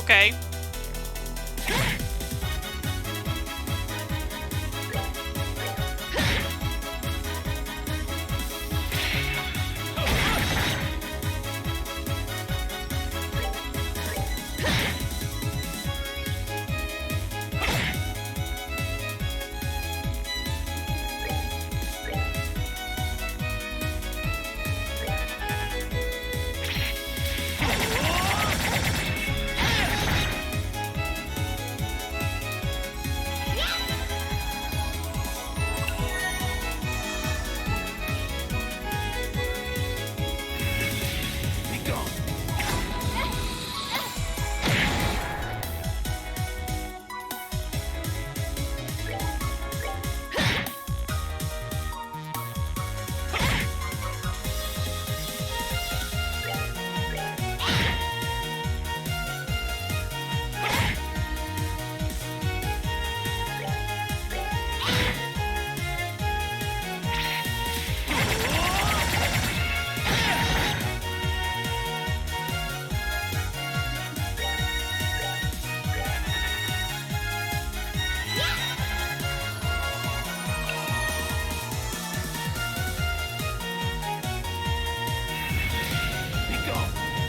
Okay.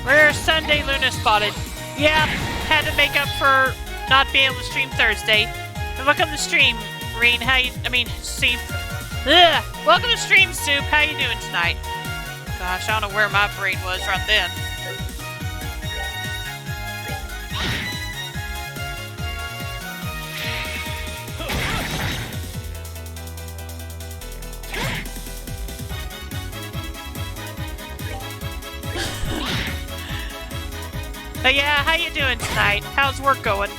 Rare Sunday Luna spotted. Yeah, had to make up for not being able to stream Thursday. If I come to stream, Reen, Soup. Ugh. Welcome to Stream Soup. How you doing tonight? Gosh, I don't know where my brain was right then. But yeah, how you doing tonight? How's work going?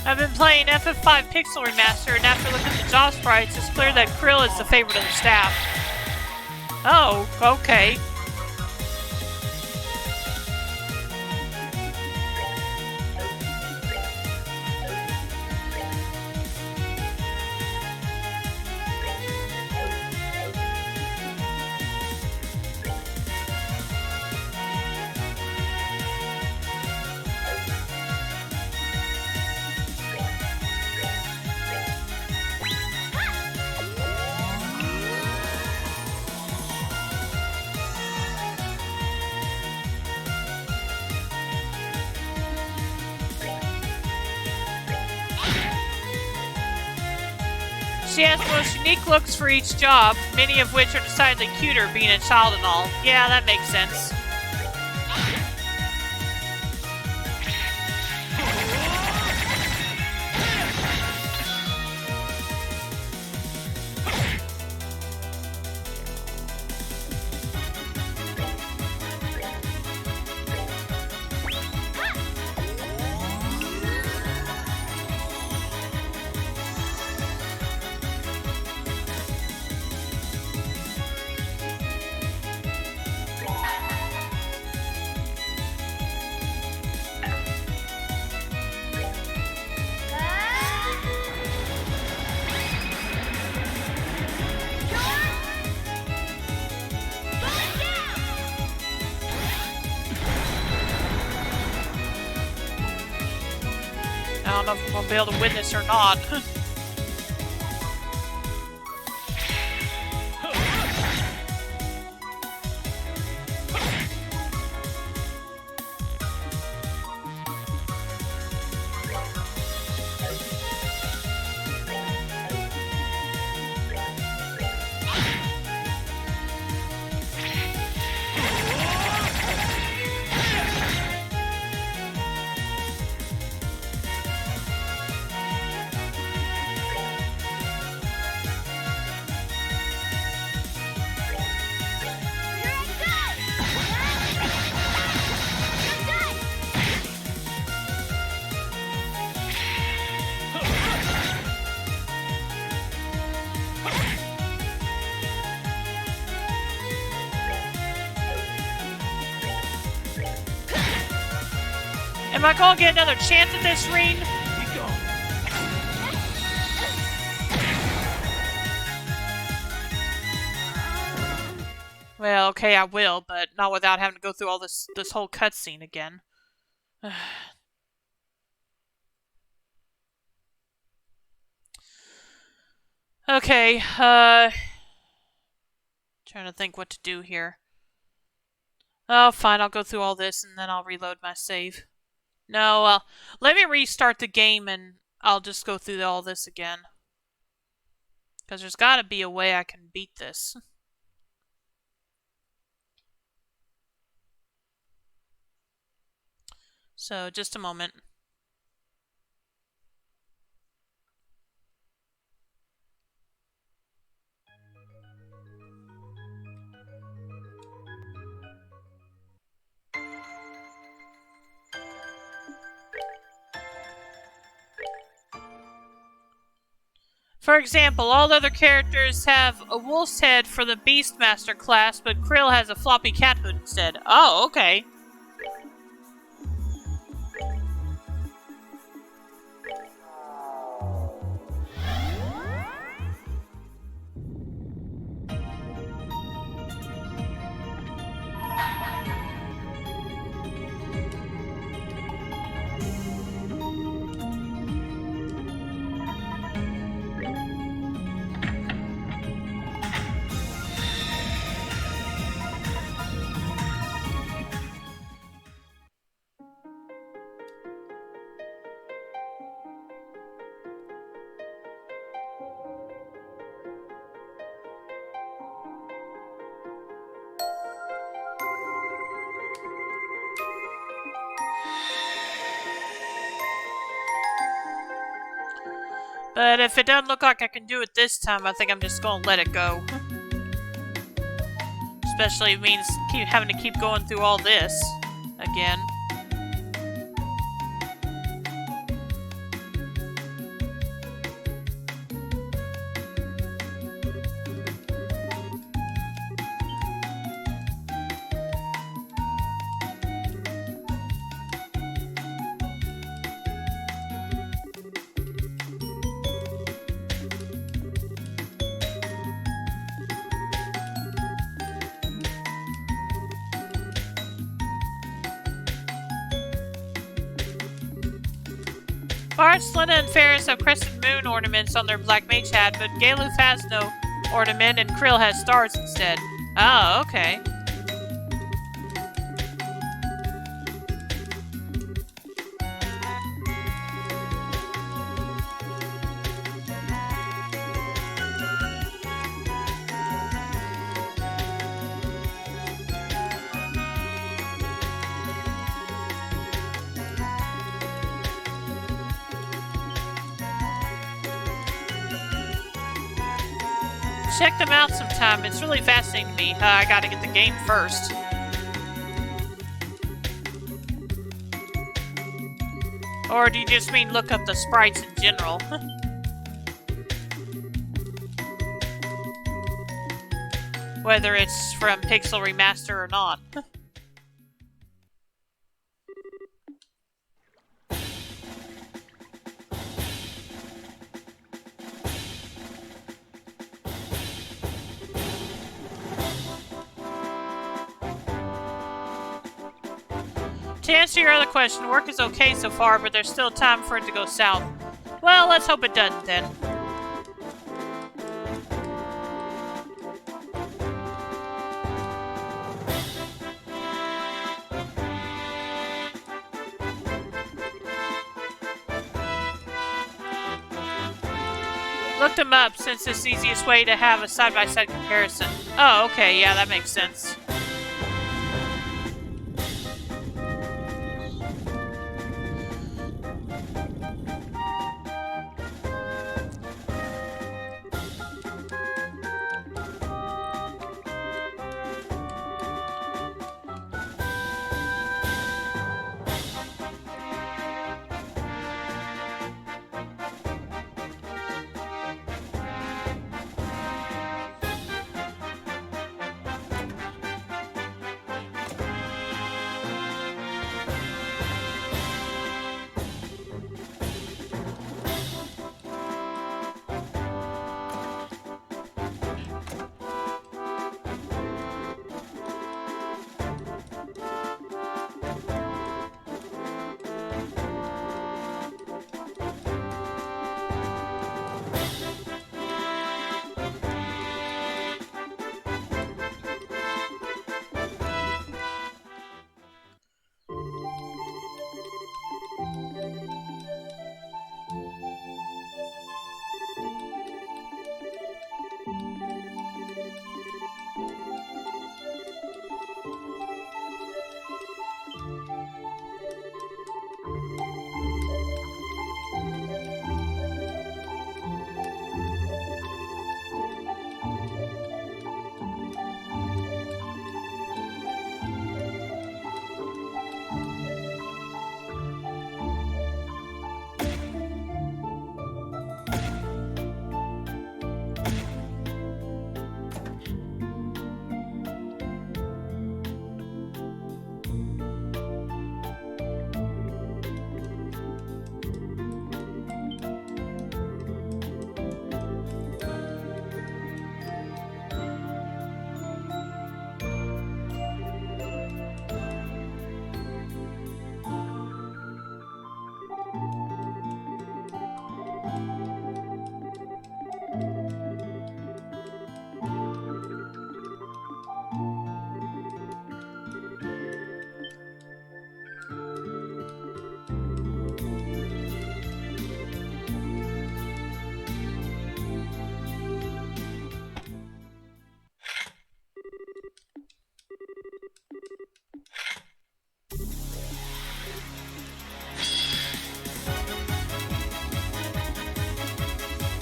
I've been playing FF5 Pixel Remaster, and after looking at the job sprites, it's clear that Krill is the favorite of the staff. Oh, okay. She has the most unique looks for each job, many of which are decidedly cuter, being a child and all. Yeah, that makes sense. I don't know if I'm gonna be able to win this or not. Am I gonna get another chance at this, Reen? Keep going. Well, okay, I will, but not without having to go through all this whole cutscene again. Okay, trying to think what to do here. Oh, fine, I'll go through all this and then I'll reload my save. No, let me restart the game and I'll just go through all this again. Because there's gotta be a way I can beat this. So, just a moment. For example, all other characters have a wolf's head for the Beastmaster class, but Krill has a floppy cat hood instead. Oh, okay. But if it doesn't look like I can do it this time, I think I'm just gonna let it go. Especially if it means having to keep going through all this again. Bart, Lena, and Ferris have crescent moon ornaments on their black mage hat, but Galuf has no ornament and Krill has stars instead. Oh, okay. Check them out sometime. It's really fascinating to me. I gotta get the game first. Or do you just mean look up the sprites in general? Whether it's from Pixel Remaster or not. To answer your other question, work is okay so far, but there's still time for it to go south. Well, let's hope it doesn't then. Looked them up since it's the easiest way to have a side-by-side comparison. Oh, okay, yeah, that makes sense.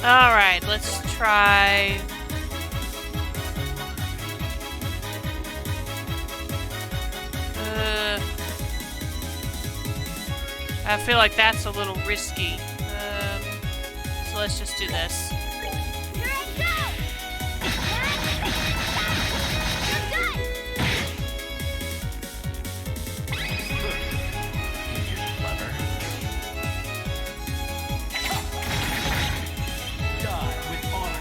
Alright, let's try... I feel like that's a little risky. So let's just do this. Clever. Die with honor.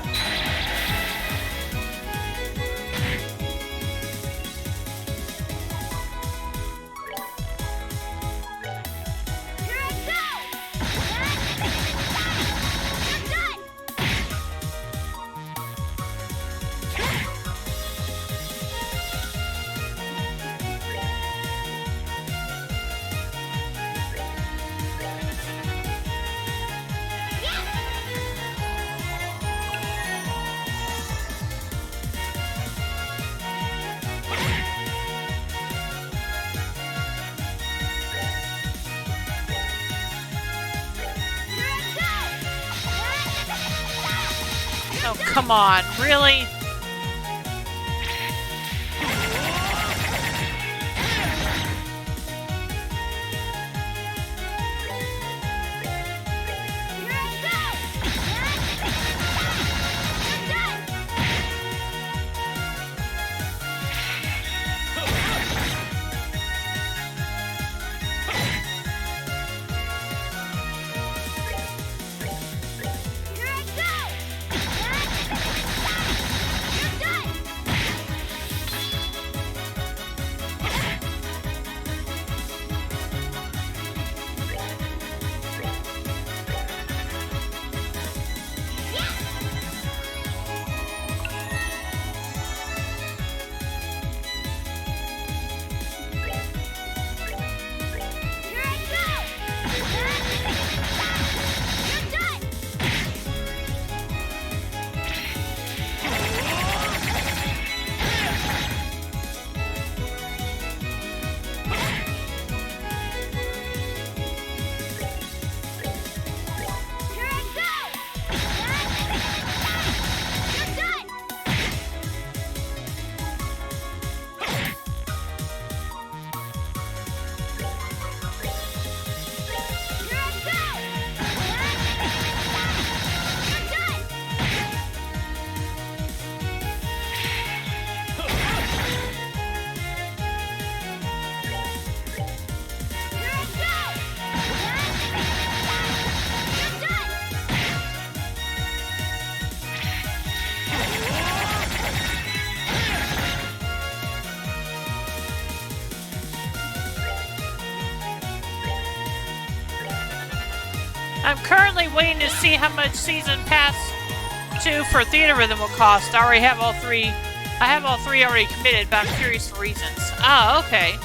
Oh, come on, really? I'm currently waiting to see how much Season Pass 2 for Theater Rhythm will cost. I already have all three. I have all three already committed, but I'm curious for reasons. Oh, okay.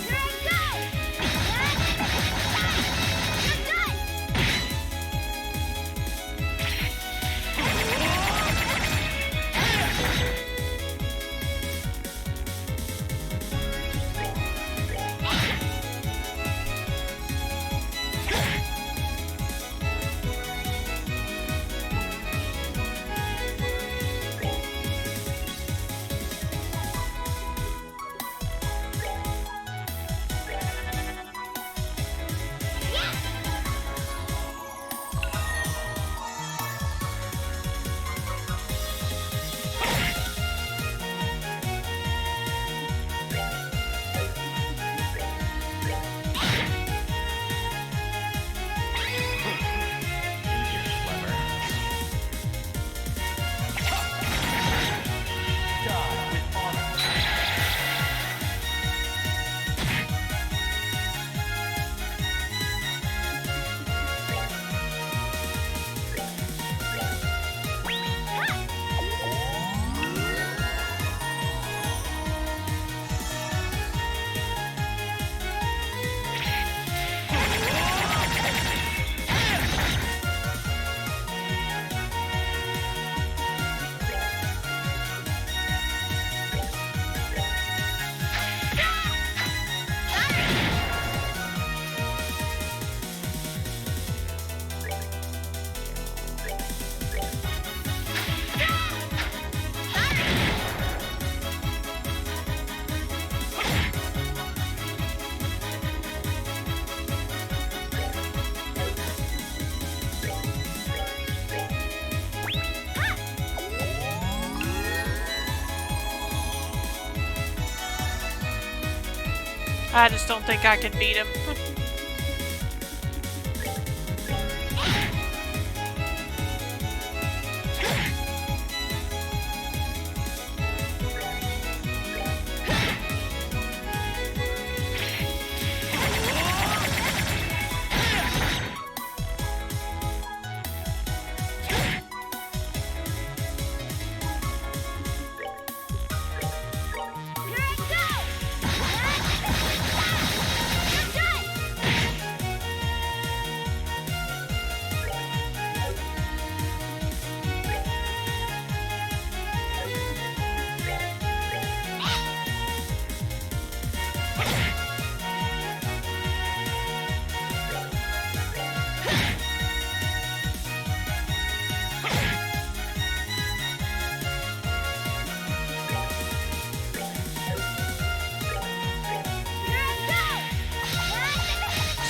Here I go! I just don't think I can beat him.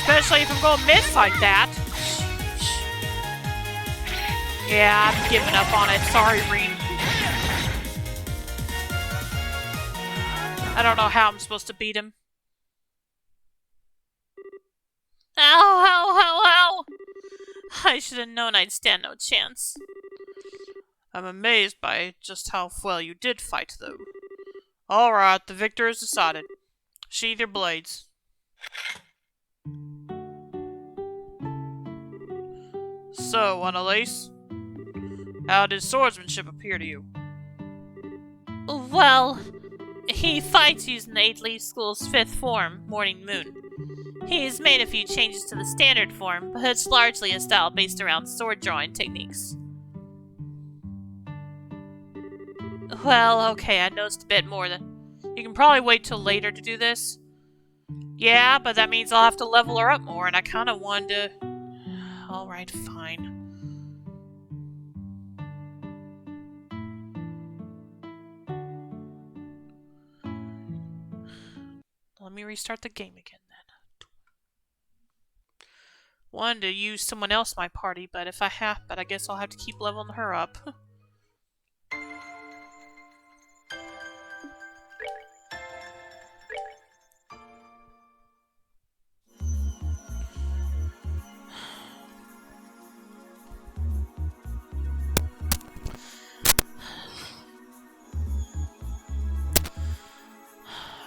Especially if I'm going to miss like that. Yeah, I'm giving up on it. Sorry, Reed. I don't know how I'm supposed to beat him. Ow, ow, ow, ow! I should have known I'd stand no chance. I'm amazed by just how well you did fight, though. Alright, the victor is decided. Sheathe your blades. So, Annalise, how did swordsmanship appear to you? Well, he fights using the 8 Leaf School's 5th form, Morning Moon. He's made a few changes to the standard form, but it's largely a style based around sword drawing techniques. Well, okay, I noticed a bit more than... You can probably wait till later to do this. Yeah, but that means I'll have to level her up more, and I kind of wanted to... Alright, fine. Let me restart the game again then. Wanted to use someone else in my party, but I guess I'll have to keep leveling her up.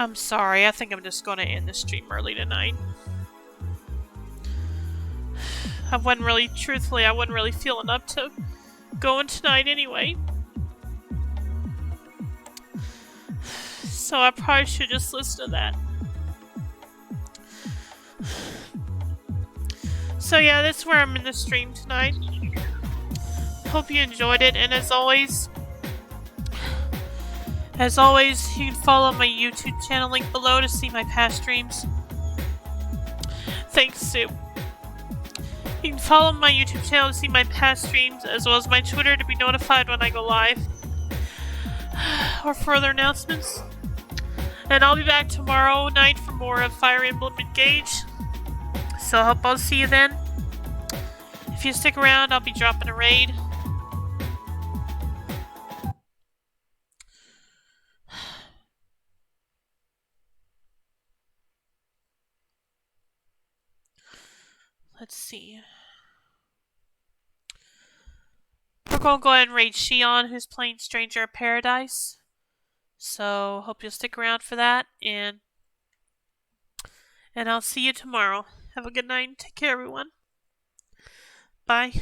I'm sorry, I think I'm just gonna end the stream early tonight. Truthfully, I wasn't really feeling up to going tonight anyway. So I probably should just listen to that. So yeah, that's where I'm in the stream tonight. Hope you enjoyed it, and as always, you can follow my YouTube channel link below to see my past streams. Thanks, Sue. You can follow my YouTube channel to see my past streams, as well as my Twitter to be notified when I go live. Or further announcements. And I'll be back tomorrow night for more of Fire Emblem Engage. So I hope I'll see you then. If you stick around, I'll be dropping a raid. Let's see. We're going to go ahead and raid Shion, who's playing Stranger of Paradise. So, hope you'll stick around for that. And I'll see you tomorrow. Have a good night. Take care, everyone. Bye.